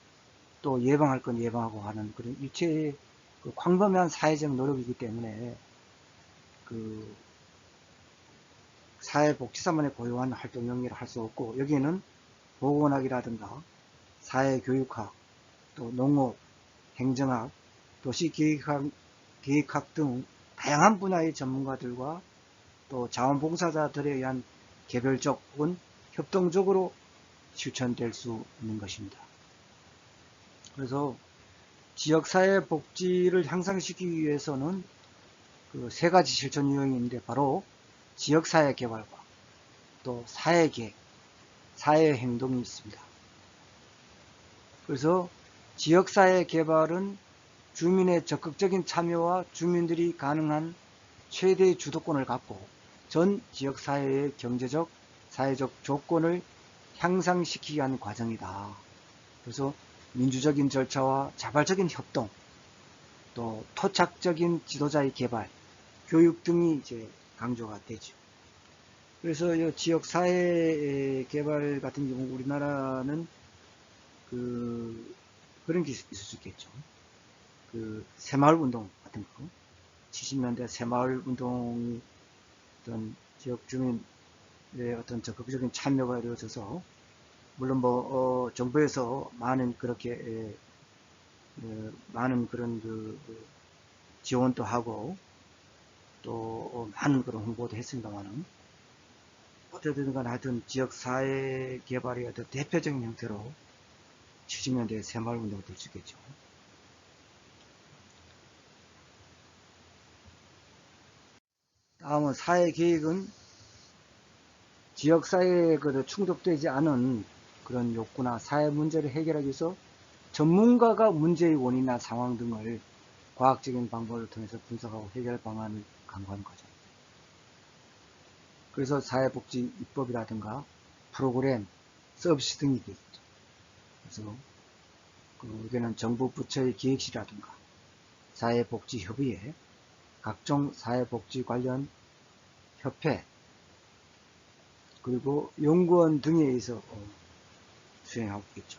또 예방할 건 예방하고 하는 그런 일체의 그 광범위한 사회적 노력이기 때문에 그 사회복지사만의 고유한 활동 영역이라 할 수 없고 여기에는 보건학이라든가 사회교육학 또 농업, 행정학, 도시계획학 등 다양한 분야의 전문가들과 또 자원봉사자들에 의한 개별적 혹은 협동적으로 실천될 수 있는 것입니다. 그래서 지역사회 복지를 향상시키기 위해서는 그 세 가지 실천 유형이 있는데 바로 지역사회 개발과 또 사회계획, 사회행동이 있습니다. 그래서 지역사회 개발은 주민의 적극적인 참여와 주민들이 가능한 최대의 주도권을 갖고 전 지역사회의 경제적, 사회적 조건을 향상시키기 위한 과정이다. 그래서 민주적인 절차와 자발적인 협동, 또 토착적인 지도자의 개발, 교육 등이 이제 강조가 되죠. 그래서 이 지역사회 개발 같은 경우 우리나라는 그런 게 있을 수 있겠죠. 그 새마을 운동 같은 거, 70년대 새마을 운동이 어떤 지역 주민의 어떤 적극적인 참여가 이루어져서 물론 정부에서 많은 그렇게 많은 그런 지원도 하고 또 많은 그런 홍보도 했습니다만은 어쨌든 간에 하여튼 지역사회 개발의 어떤 대표적인 형태로 70년대 새마을 운동이 될 수 있겠죠. 다음은 사회계획은 지역사회에 충족되지 않은 그런 욕구나 사회 문제를 해결하기 위해서 전문가가 문제의 원인이나 상황 등을 과학적인 방법을 통해서 분석하고 해결 방안을 강구하는 거죠. 그래서 사회복지 입법이라든가 프로그램, 서비스 등이 되겠죠. 그래서 여기는 정부 부처의 기획실이라든가 사회복지협의회, 각종 사회복지 관련 협회, 그리고 연구원 등에 의해서 수행하고 있겠죠.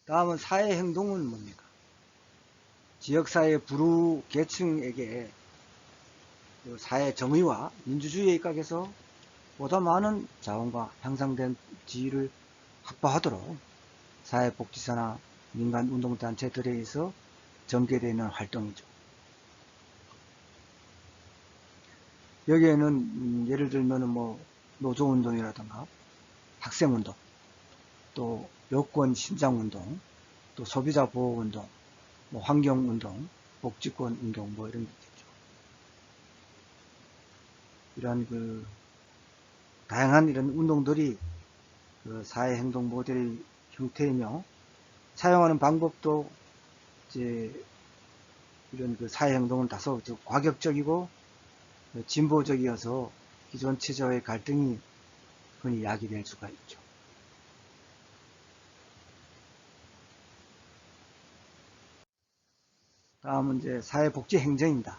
다음은 사회행동은 뭡니까? 지역사회 부류 계층에게 사회 정의와 민주주의에 입각해서 보다 많은 자원과 향상된 지위를 확보하도록 사회복지사나 민간운동단체들에 의해서 전개되어 있는 활동이죠. 여기에는 예를 들면 노조운동이라든가 학생운동, 또 여권 신장운동, 또 소비자보호운동, 환경운동, 복지권운동 이런 게 있겠죠. 이런 다양한 이런 운동들이 사회행동 모델의 형태이며 사용하는 방법도 이제 이런 사회행동은 다소 과격적이고 진보적이어서 기존 체제와의 갈등이 흔히 야기될 수가 있죠. 다음은 이제 사회복지 행정입니다.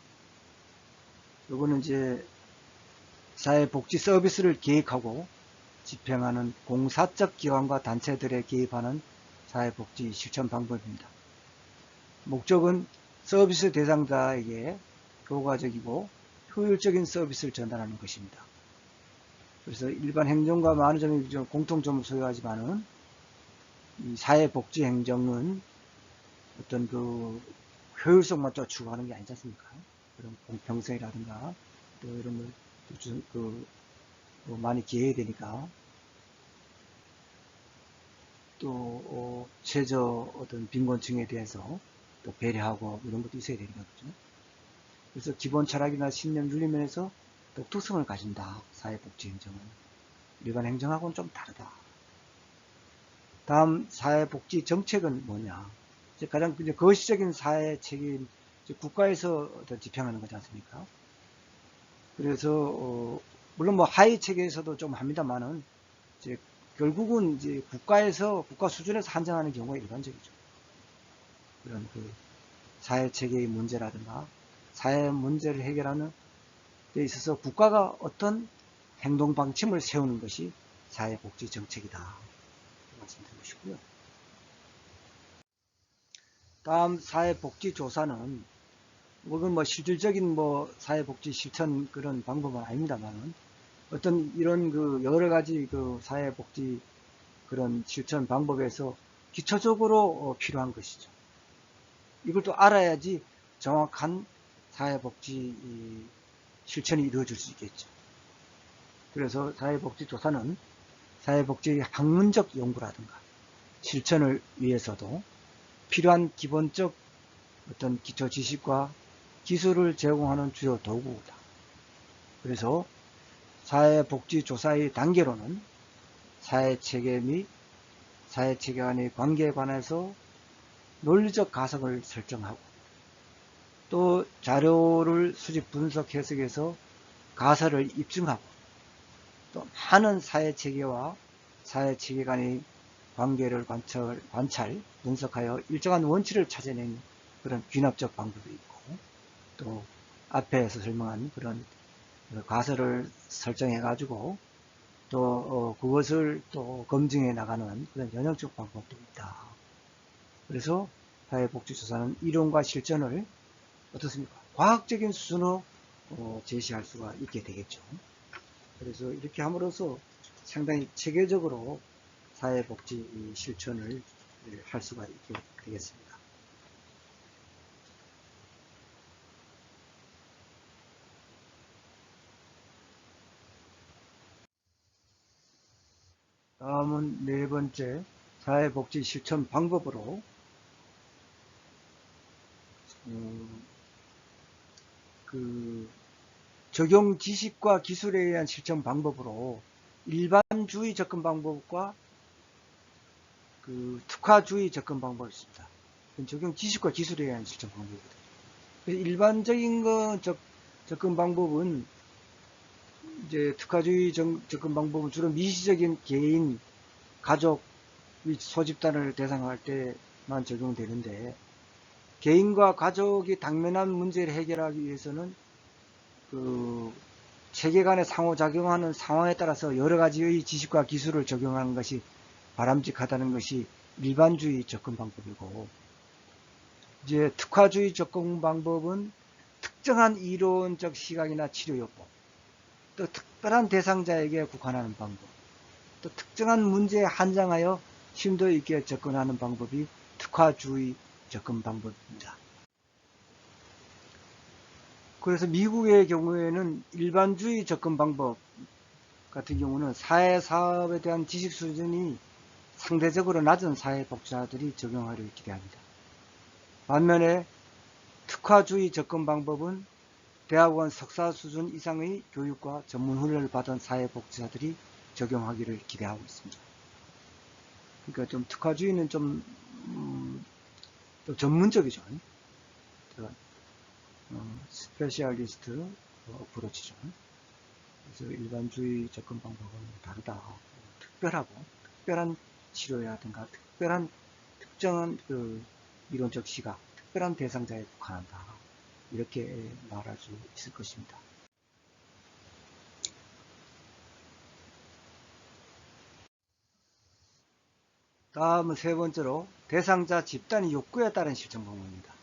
이거는 이제 사회복지 서비스를 계획하고 집행하는 공사적 기관과 단체들에 개입하는 사회복지 실천 방법입니다. 목적은 서비스 대상자에게 효과적이고 효율적인 서비스를 전달하는 것입니다. 그래서 일반 행정과 많은 점이 공통점을 소유하지만은 이 사회복지 행정은 어떤 효율성만 또 추구하는 게 아니지 않습니까? 그런 공평성이라든가 또 이런 걸 많이 기해야 되니까 또 최저 어떤 빈곤층에 대해서 또 배려하고 이런 것도 있어야 되니까 그죠? 그래서 기본 철학이나 신념 윤리 면에서 독특성을 가진다. 사회복지 행정은 일반 행정하고는 좀 다르다. 다음 사회복지 정책은 뭐냐? 이제 가장 이제 거시적인 사회 책임 국가에서 집행하는 거지 않습니까? 그래서 물론 하위 체계에서도 좀 합니다만은 이제 결국은 이제 국가 수준에서 한정하는 경우가 일반적이죠. 그런 사회 체계의 문제라든가 사회 문제를 해결하는 데 있어서 국가가 어떤 행동 방침을 세우는 것이 사회복지 정책이다. 말씀드리고 싶고요. 다음 사회복지 조사는 이건 실질적인 사회복지 실천 그런 방법은 아닙니다만은 어떤 이런 여러 가지 사회복지 그런 실천 방법에서 기초적으로 필요한 것이죠. 이걸 또 알아야지 정확한 사회복지 실천이 이루어질 수 있겠죠. 그래서 사회복지조사는 사회복지 학문적 연구라든가 실천을 위해서도 필요한 기본적 어떤 기초 지식과 기술을 제공하는 주요 도구다. 그래서 사회복지조사의 단계로는 사회체계 및 사회체계 간의 관계에 관해서 논리적 가설을 설정하고 또 자료를 수집 분석 해석해서 가설을 입증하고 또 많은 사회체계와 사회체계 간의 관계를 관찰, 분석하여 일정한 원칙을 찾아내는 그런 귀납적 방법이 있고 또 앞에서 설명한 그런 가설을 설정해 가지고 또 그것을 또 검증해 나가는 그런 연역적 방법도 있다. 그래서 사회복지조사는 이론과 실전을 어떻습니까? 과학적인 수준으로 제시할 수가 있게 되겠죠. 그래서 이렇게 함으로써 상당히 체계적으로 사회복지 실천을 할 수가 있게 되겠습니다. 다음은 네 번째 사회복지 실천 방법으로 적용 지식과 기술에 의한 실천 방법으로 일반주의 접근 방법과 특화주의 접근 방법이 있습니다. 적용 지식과 기술에 의한 실천 방법이거든요. 일반적인 접근 방법은 이제 특화주의 접근 방법은 주로 미시적인 개인, 가족 및 소집단을 대상할 때만 적용되는데, 개인과 가족이 당면한 문제를 해결하기 위해서는 그 체계 간에 상호작용하는 상황에 따라서 여러 가지의 지식과 기술을 적용하는 것이 바람직하다는 것이 일반주의 접근 방법이고, 이제 특화주의 접근 방법은 특정한 이론적 시각이나 치료요법, 또 특별한 대상자에게 국한하는 방법, 또 특정한 문제에 한정하여 심도 있게 접근하는 방법이 특화주의 접근 방법입니다. 그래서 미국의 경우에는 일반주의 접근 방법 같은 경우는 사회사업에 대한 지식 수준이 상대적으로 낮은 사회복지자들이 적용하기를 기대합니다. 반면에 특화주의 접근 방법은 대학원 석사 수준 이상의 교육과 전문 훈련을 받은 사회복지자들이 적용하기를 기대하고 있습니다. 그러니까 좀 특화주의는 좀 전문적이죠. 스페셜리스트 어프로치죠. 그래서 일반주의 접근 방법은 다르다. 특별하고 특별한 치료라든가 특별한 특정한 그 이론적 시각, 특별한 대상자에 국한한다. 이렇게 말할 수 있을 것입니다. 다음은 세 번째로 대상자 집단의 욕구에 따른 실천 방법입니다.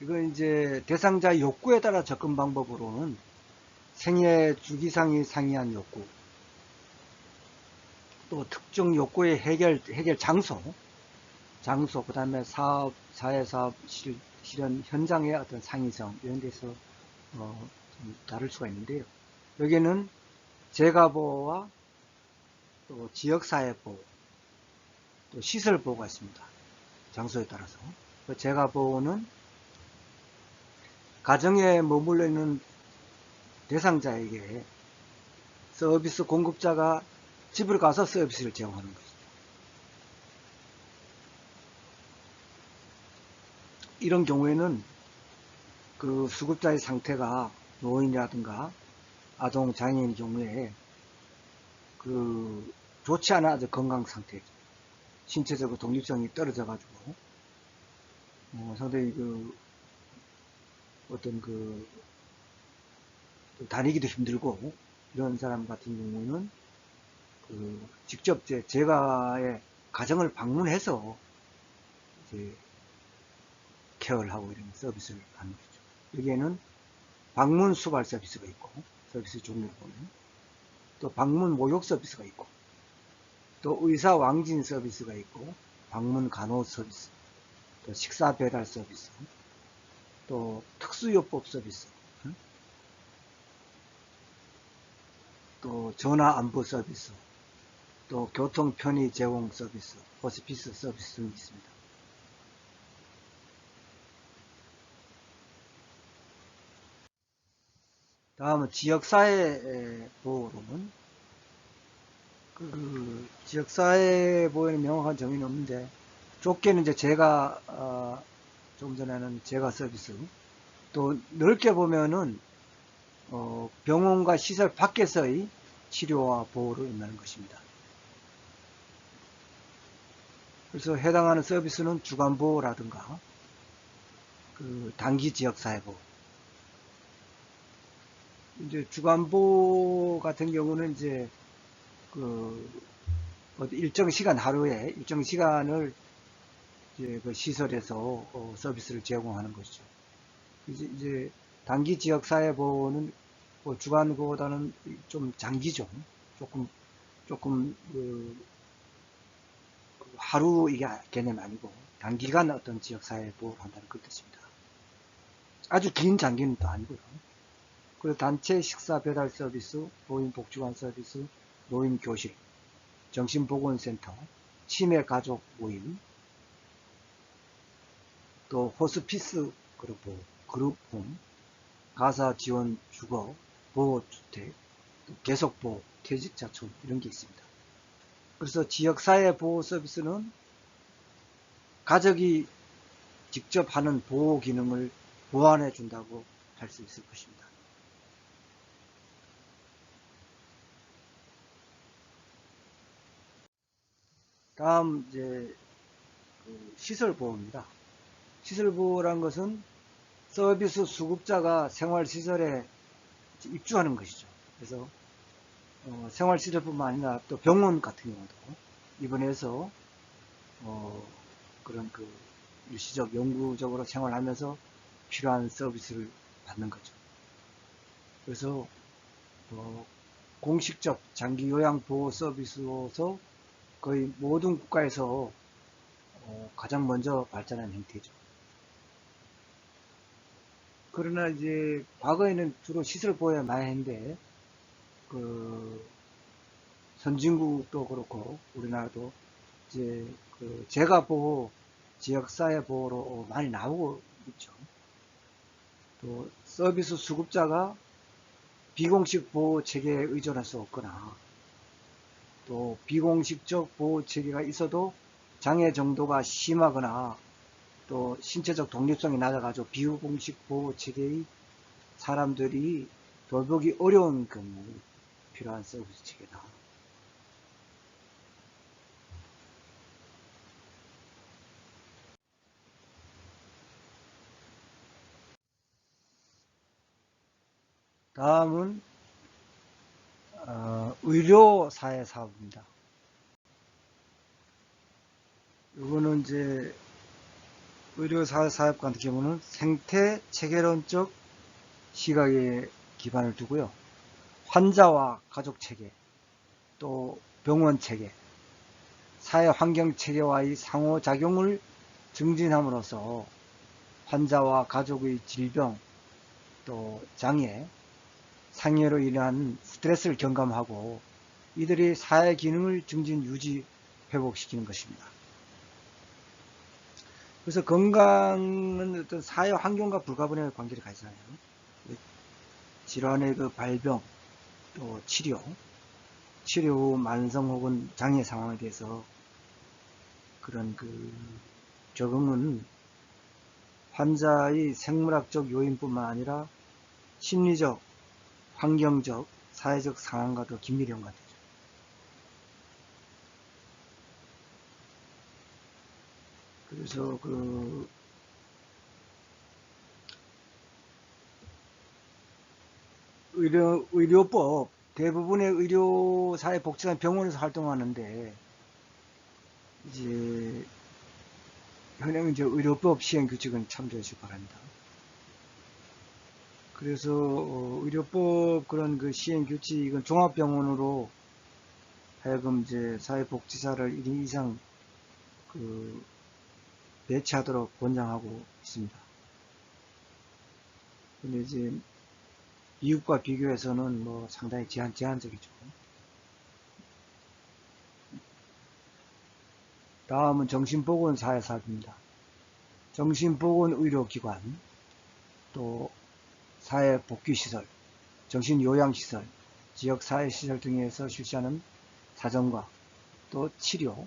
이건 이제 대상자 욕구에 따라 접근 방법으로는 생애 주기상이 상이한 욕구, 또 특정 욕구의 해결 장소, 그 다음에 사회사업 실현 현장의 어떤 상이성, 이런 데서 좀 다를 수가 있는데요. 여기는 재가보호와 또 지역사회보호, 또 시설보호가 있습니다. 장소에 따라서. 재가보호는 가정에 머물러 있는 대상자에게 서비스 공급자가 집으로 가서 서비스를 제공하는 것입니다. 이런 경우에는 그 수급자의 상태가 노인이라든가 아동 장애인 경우에 그 좋지 않은 아주 건강 상태, 신체적으로 독립성이 떨어져 가지고 상당히 그 어떤 그 다니기도 힘들고 이런 사람 같은 경우는 그 직접 제가의 가정을 방문해서 이제 케어를 하고 이런 서비스를 하는 거죠. 여기에는 방문 수발 서비스가 있고, 서비스 종류를 보면 또 방문 목욕 서비스가 있고, 또 의사 왕진 서비스가 있고, 방문 간호 서비스, 또 식사 배달 서비스, 또 특수요법 서비스, 또 전화 안부 서비스, 또 교통 편의 제공 서비스, 호스피스 서비스 등이 있습니다. 다음은 지역사회 보호로는 그 지역사회 보호에는 명확한 정의는 없는데, 좁게는 이제 제가 조금 전에는 제가 서비스, 또 넓게 보면은 병원과 시설 밖에서의 치료와 보호를 의미하는 것입니다. 그래서 해당하는 서비스는 주간보호라든가 그 단기 지역사회보호, 이제 주간보호 같은 경우는 이제 그 일정 시간, 하루에 일정 시간을 이제 그 시설에서 서비스를 제공하는 것이죠. 이제 단기 지역사회보호는 주간보호보다는 좀 장기죠. 조금 하루 이게 개념이 아니고 단기간 어떤 지역사회보호를 한다는 그 뜻입니다. 아주 긴 장기는 또 아니고요. 그리고 단체 식사 배달 서비스, 노인 복지관 서비스, 노인 교실, 정신보건센터, 치매 가족 모임, 또 호스피스 그룹홈, 가사 지원 주거, 보호주택, 계속보호, 퇴직자촌 이런 게 있습니다. 그래서 지역사회 보호 서비스는 가족이 직접 하는 보호 기능을 보완해 준다고 할 수 있을 것입니다. 다음 이제 시설보호입니다. 시설보호란 것은 서비스 수급자가 생활시설에 입주하는 것이죠. 그래서 생활시설뿐만 아니라 또 병원 같은 경우도 입원해서 그런 일시적 영구적으로 생활하면서 필요한 서비스를 받는 거죠. 그래서 공식적 장기 요양 보호 서비스로서 거의 모든 국가에서 가장 먼저 발전한 형태죠. 그러나 이제 과거에는 주로 시설 보호에 많이 했는데 선진국도 그렇고 우리나라도 이제 재가 보호, 지역사회 보호로 많이 나오고 있죠. 또 서비스 수급자가 비공식 보호 체계에 의존할 수 없거나 또 비공식적 보호 체계가 있어도 장애 정도가 심하거나 또 신체적 독립성이 낮아가지고 비공식 보호 체계의 사람들이 돌보기 어려운 경우 필요한 서비스 체계다. 다음은 의료사회사업입니다. 이거는 이제 의료사회사업 같은 경우는 생태 체계론적 시각에 기반을 두고요. 환자와 가족 체계, 또 병원 체계, 사회 환경 체계와의 상호작용을 증진함으로써 환자와 가족의 질병, 또 장애, 상해로 인한 스트레스를 경감하고 이들이 사회 기능을 증진, 유지, 회복시키는 것입니다. 그래서 건강은 어떤 사회 환경과 불가분의 관계를 가지잖아요. 질환의 발병, 또 치료 후 만성 혹은 장애 상황에 대해서 그런 적응은 환자의 생물학적 요인뿐만 아니라 심리적, 환경적, 사회적 상황과도 긴밀히 연관되죠. 그래서 의료법, 대부분의 의료사회복지관 병원에서 활동하는데 이제 현행 이제 의료법 시행 규칙은 참조해 주시기 바랍니다. 그래서 의료법 그런 시행 규칙은 종합병원으로 하여금 이제 사회복지사를 1인 이상 배치하도록 권장하고 있습니다. 근데 이제 미국과 비교해서는 상당히 제한적이죠. 다음은 정신보건사회사업입니다. 정신보건의료기관, 또 사회복귀시설, 정신요양시설, 지역사회시설 등에서 실시하는 사정과 또 치료,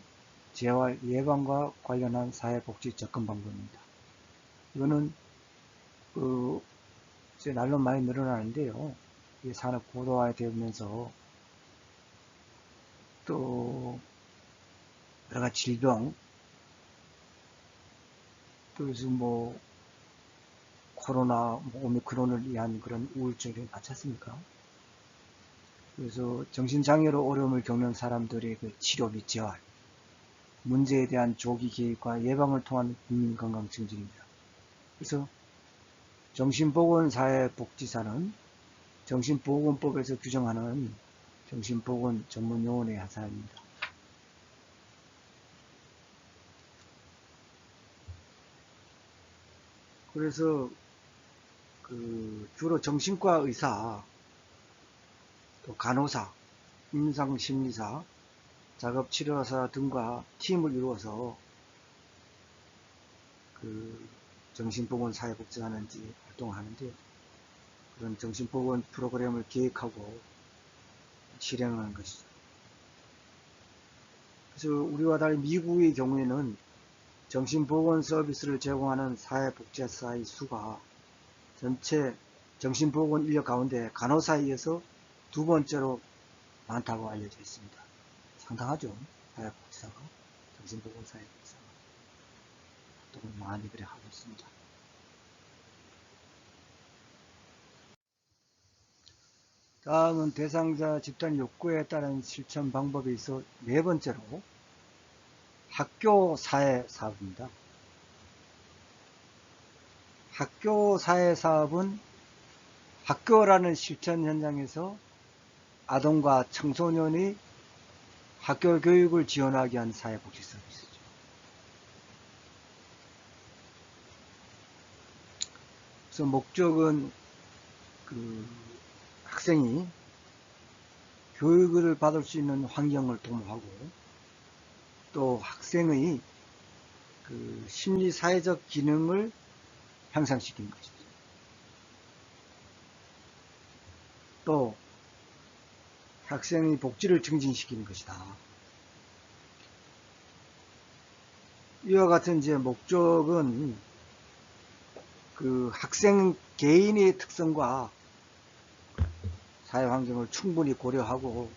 재활 예방과 관련한 사회복지 접근 방법입니다. 이거는 이제 날로 많이 늘어나는데요. 이 산업 고도화되면서 또 여러가지 질병, 또 요즘 코로나, 오미크론을 위한 그런 우울증이 많지 않습니까? 그래서 정신장애로 어려움을 겪는 사람들의 치료 및 재활, 문제에 대한 조기 개입과 예방을 통한 국민건강 증진입니다. 그래서 정신보건사회복지사는 정신보건법에서 규정하는 정신보건 전문요원의 한 사람입니다. 그래서 주로 정신과 의사, 또 간호사, 임상심리사, 작업치료사 등과 팀을 이루어서 정신보건 사회복지사는지 활동을 하는데 그런 정신보건 프로그램을 계획하고 실행하는 것이죠. 그래서 우리와 달리 미국의 경우에는 정신보건 서비스를 제공하는 사회복지사의 수가 전체 정신보건 인력 가운데 간호사에 이어서 두 번째로 많다고 알려져 있습니다. 상당하죠, 사회복지사가. 정신보건사에 대해서 또 많이 그래 하고 있습니다. 다음은 대상자 집단 욕구에 따른 실천 방법에 있어 네 번째로 학교 사회 사업입니다. 학교 사회 사업은 학교라는 실천 현장에서 아동과 청소년의 학교 교육을 지원하기 위한 사회복지 서비스죠. 그래서 목적은 학생이 교육을 받을 수 있는 환경을 도모하고 또 학생의 심리 사회적 기능을 향상시키는 것이죠. 또 학생의 복지를 증진시키는 것이다. 이와 같은 이제 목적은 학생 개인의 특성과 사회 환경을 충분히 고려하고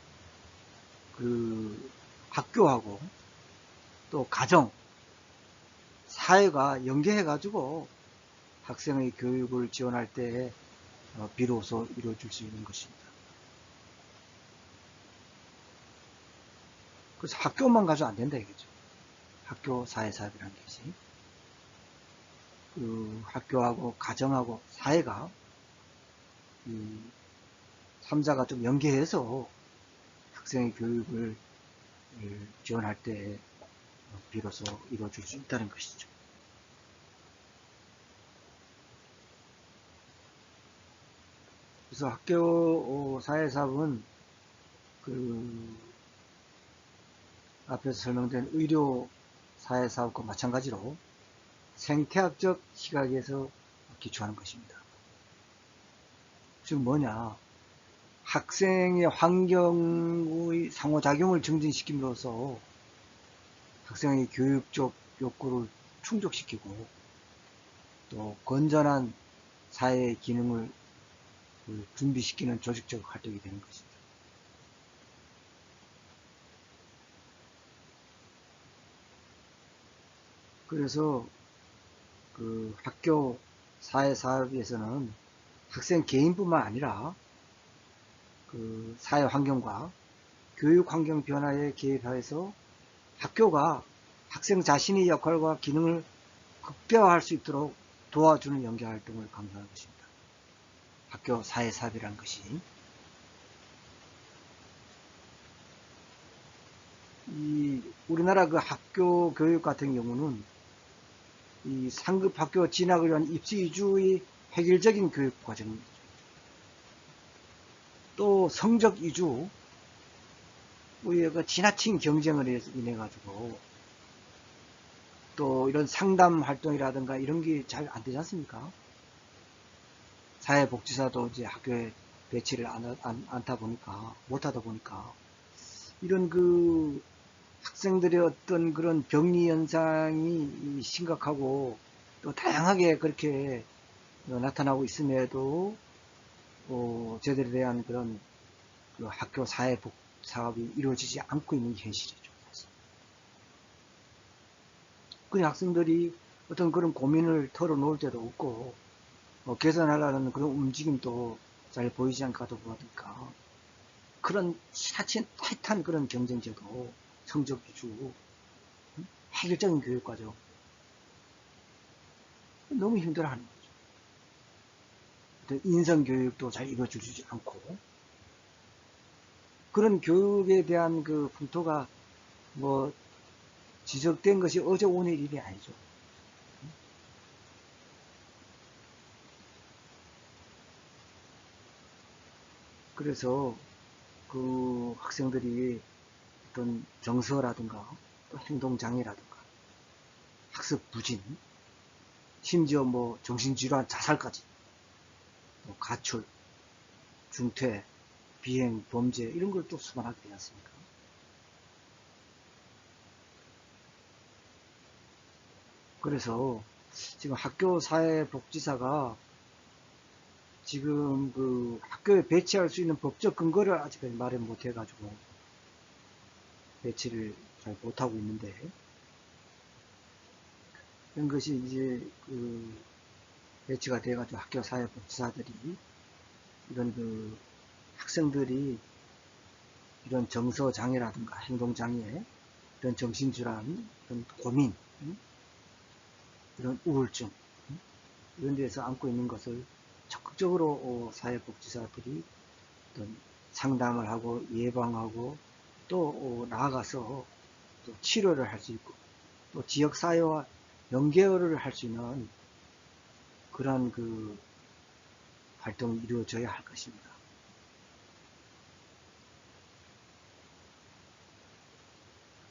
학교하고 또 가정, 사회가 연계해 가지고 학생의 교육을 지원할 때 비로소 이루어질 수 있는 것입니다. 그래서 학교만 가지고 안 된다 이거죠. 학교 사회사업이라는 것이 학교하고 가정하고 사회가 3자가 좀 연계해서 학생의 교육을 지원할 때 비로소 이루어질 수 있다는 것이죠. 그래서 학교 사회사업은 앞에서 설명된 의료 사회사업과 마찬가지로 생태학적 시각에서 기초하는 것입니다. 즉 뭐냐, 학생의 환경의 상호작용을 증진시킴으로써 학생의 교육적 욕구를 충족시키고 또 건전한 사회의 기능을 준비시키는 조직적 활동이 되는 것입니다. 그래서 학교 사회사업에서는 학생 개인뿐만 아니라 사회 환경과 교육 환경 변화에 개입하여서 학교가 학생 자신의 역할과 기능을 극대화할 수 있도록 도와주는 연계 활동을 강조하는 것입니다. 학교 사회사업이라는 것이 우리나라 학교 교육 같은 경우는 이 상급 학교 진학을 위한 입시 위주의 획일적인 교육 과정입니다. 또 성적 위주 우리가 지나친 경쟁을 인해 가지고 또 이런 상담 활동이라든가 이런 게 잘 안 되지 않습니까? 사회복지사도 이제 학교에 배치를 않다 보니까, 못하다 보니까, 이런 학생들의 어떤 그런 병리 현상이 심각하고 또 다양하게 그렇게 나타나고 있음에도 저들에 대한 그런 학교 사회복 사업이 이루어지지 않고 있는 현실이죠. 그래 학생들이 어떤 그런 고민을 털어놓을 때도 없고 개선하려는 그런 움직임도 잘 보이지 않고도 보니까 그런 지나친 타이트한 그런 경쟁제도 성적 위주 획일적인 교육과정 너무 힘들어하는 거죠. 인성교육도 잘 이루어지지 않고 그런 교육에 대한 풍토가 지적된 것이 어제 오늘 일이 아니죠. 그래서 학생들이 어떤 정서라든가 또 행동장애라든가 학습 부진 심지어 정신질환 자살까지 또 가출 중퇴 비행 범죄 이런 걸 또 수반하게 되지 않습니까? 그래서 지금 학교사회복지사가 지금 학교에 배치할 수 있는 법적 근거를 아직까지 마련 못 해가지고 배치를 잘 못하고 있는데 이런 것이 이제 배치가 돼가지고 학교 사회복지사들이 이런 학생들이 이런 정서장애라든가 행동장애, 이런 정신질환, 이런 고민, 이런 우울증, 이런 데서 안고 있는 것을 적극적으로 사회복지사들이 어떤 상담을 하고 예방하고 또 나아가서 또 치료를 할 수 있고 또 지역사회와 연계를 할 수 있는 그런 활동이 이루어져야 할 것입니다.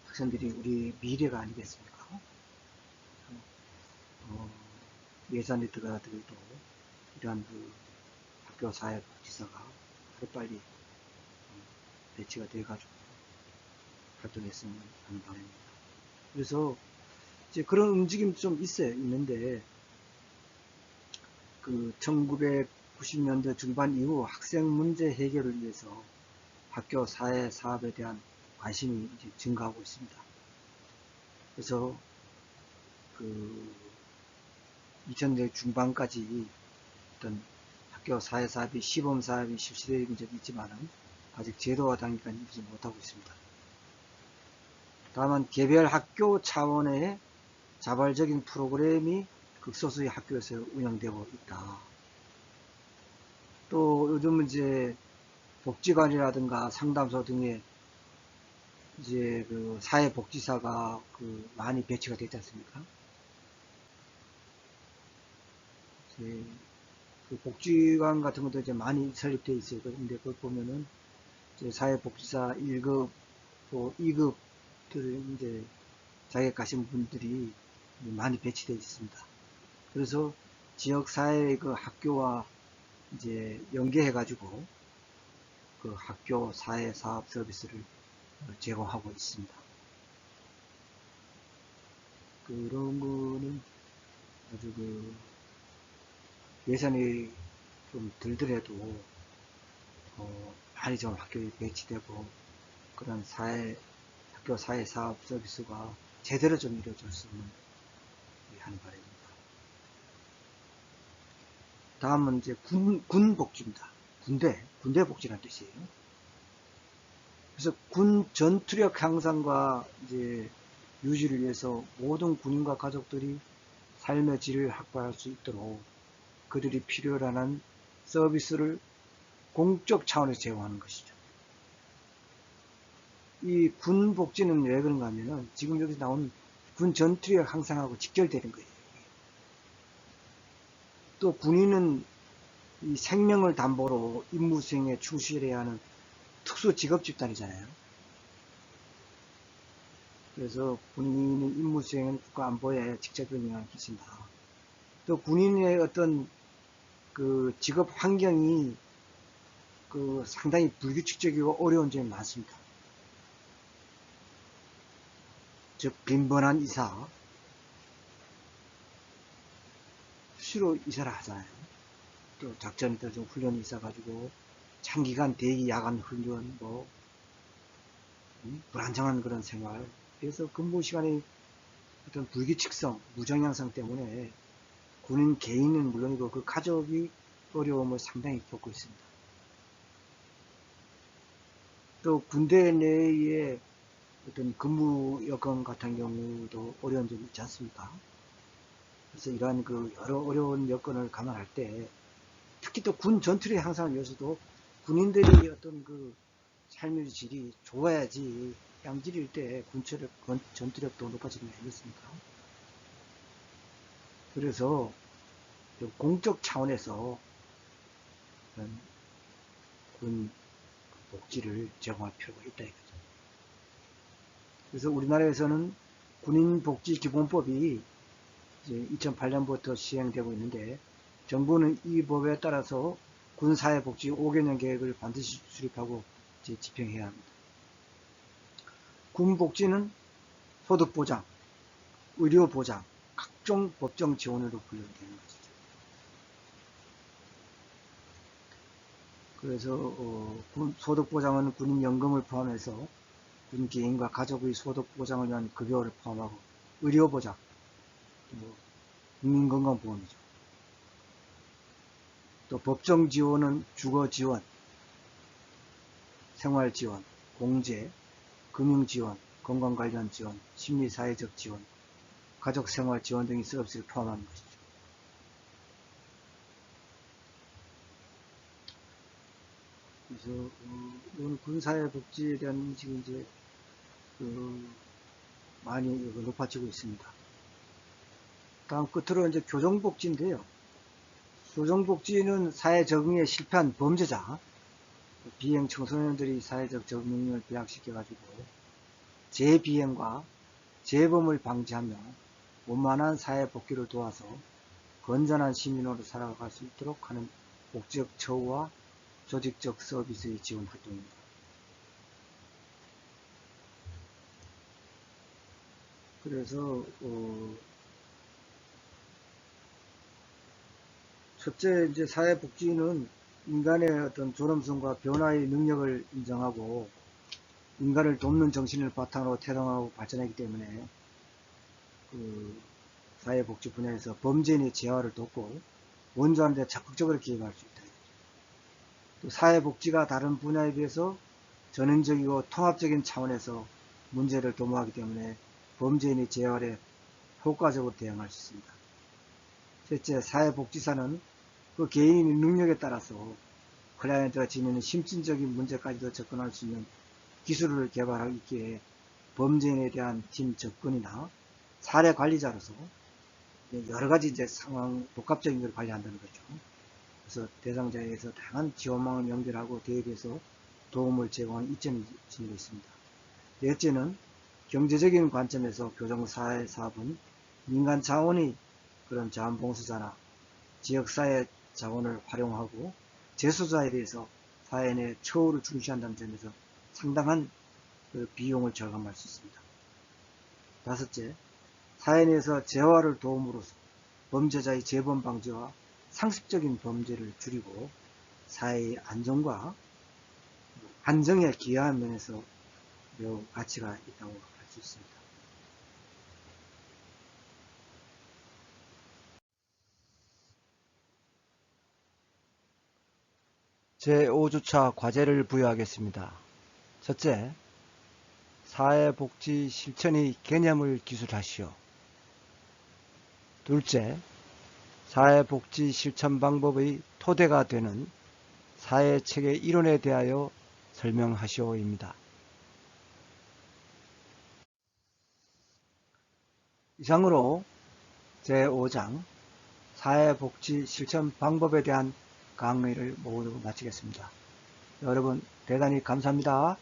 학생들이 우리 미래가 아니겠습니까? 예산이 들어가더라도 이러한 학교 사회복지사가 하루빨리 배치가 돼가지고 활동했으면 하는 바람입니다. 그래서 이제 그런 움직임이 좀 있는데 1990년대 중반 이후 학생 문제 해결을 위해서 학교 사회 사업에 대한 관심이 이제 증가하고 있습니다. 그래서 2000년 중반까지 어떤 학교 사회 사업이 시범 사업이 실시된 적이 있지만은 아직 제도화 단계까지 이르지 못하고 있습니다. 다만 개별 학교 차원의 자발적인 프로그램이 극소수의 학교에서 운영되고 있다. 또 요즘은 이제 복지관이라든가 상담소 등의 이제 사회복지사가 많이 배치가 되지 않습니까? 이제 복지관 같은 것도 이제 많이 설립되어 있어요. 근데 그걸 보면은 이제 사회복지사 1급, 또 2급들을 이제 자격 가신 분들이 많이 배치되어 있습니다. 그래서 지역사회 학교와 이제 연계해가지고 학교 사회 사업 서비스를 제공하고 있습니다. 그런 거는 아주 예산이 좀 들더라도 많이 좀 학교에 배치되고 그런 학교 사회 사업 서비스가 제대로 좀 이루어졌으면 하는 바람입니다. 다음은 이제 군 복지입니다. 군대 복지라는 뜻이에요. 그래서 군 전투력 향상과 이제 유지를 위해서 모든 군인과 가족들이 삶의 질을 확보할 수 있도록 그들이 필요로 하는 서비스를 공적 차원에서 제공하는 것이죠. 이 군 복지는 왜 그런가 하면은 지금 여기서 나온 군 전투력 향상하고 직결되는 거예요. 또 군인은 이 생명을 담보로 임무 수행에 충실해야 하는 특수 직업 집단이잖아요. 그래서 군인은 임무 수행은 국가 안보에 직접적인 영향을 끼친다. 또 군인의 어떤 직업 환경이 상당히 불규칙적이고 어려운 점이 많습니다. 즉 빈번한 이사, 수시로 이사를 하잖아요. 또 작전에 따라 좀 훈련이 있어가지고 장기간 대기 야간 훈련, 불안정한 그런 생활. 그래서 근무 시간의 어떤 불규칙성, 무정량성 때문에 군인 개인은 물론이고 그 가족이 어려움을 상당히 겪고 있습니다. 또 군대 내의 어떤 근무 여건 같은 경우도 어려운 점이 있지 않습니까? 그래서 이러한 여러 어려운 여건을 감안할 때 특히 또 군 전투력 향상을 위해서도 군인들이 어떤 삶의 질이 좋아야지 양질일 때 전투력도 높아지는 게 아니겠습니까? 그래서 공적 차원에서 군 복지를 제공할 필요가 있다 이거죠. 그래서 우리나라에서는 군인복지기본법이 이제 2008년부터 시행되고 있는데 정부는 이 법에 따라서 군사회복지 5개년 계획을 반드시 수립하고 이제 집행해야 합니다. 군복지는 소득보장, 의료보장, 각종 법정 지원으로 분류되는 것이죠. 그래서 소득보장은 군인연금을 포함해서 군 개인과 가족의 소득보장을 위한 급여를 포함하고 의료보장, 국민건강보험이죠. 또 법정지원은 주거지원, 생활지원, 공제, 금융지원, 건강관련 지원, 심리사회적 지원, 가족생활지원 등의 서비스를 포함하는 것이죠. 그래서 이건 군사회복지에 대한 인식이 이제 많이 높아지고 있습니다. 다음 끝으로 이제 교정복지인데요. 교정복지는 사회 적응에 실패한 범죄자, 비행 청소년들이 사회적 적응 능력을 배양시켜가지고 재비행과 재범을 방지하며 원만한 사회 복귀를 도와서 건전한 시민으로 살아갈 수 있도록 하는 복지적 처우와 조직적 서비스의 지원 활동입니다. 그래서 첫째, 이제 사회복지는 인간의 어떤 존엄성과 변화의 능력을 인정하고 인간을 돕는 정신을 바탕으로 태동하고 발전하기 때문에 사회복지 분야에서 범죄인의 재활을 돕고 원조하는 데 적극적으로 기여할 수 있다. 또 사회복지가 다른 분야에 비해서 전형적이고 통합적인 차원에서 문제를 도모하기 때문에 범죄인의 재활에 효과적으로 대응할 수 있습니다. 셋째, 사회복지사는 그 개인의 능력에 따라서 클라이언트가 지니는 심층적인 문제까지도 접근할 수 있는 기술을 개발하기에 범죄인에 대한 팀 접근이나 사례 관리자로서 여러 가지 이제 상황, 복합적인 걸 관리한다는 거죠. 그래서 대상자에 의해서 다양한 지원망을 연결하고 대입해서 도움을 제공하는 이점이 지니고 있습니다. 넷째는 경제적인 관점에서 교정사회사업은 민간 자원의 그런 자원봉사자나 지역사회 자원을 활용하고 재소자에 대해서 사회 내 처우를 중시한다는 점에서 상당한 그 비용을 절감할 수 있습니다. 다섯째, 사회 내에서 재활을 도움으로써 범죄자의 재범 방지와 상습적인 범죄를 줄이고 사회의 안정과 안정에 기여하는 면에서 매우 가치가 있다고 할 수 있습니다. 제5주차 과제를 부여하겠습니다. 첫째, 사회복지 실천의 개념을 기술하시오. 둘째, 사회복지 실천 방법의 토대가 되는 사회체계 이론에 대하여 설명하시오입니다. 이상으로 제5장 사회복지 실천 방법에 대한 강의를 모두 마치겠습니다. 여러분 대단히 감사합니다.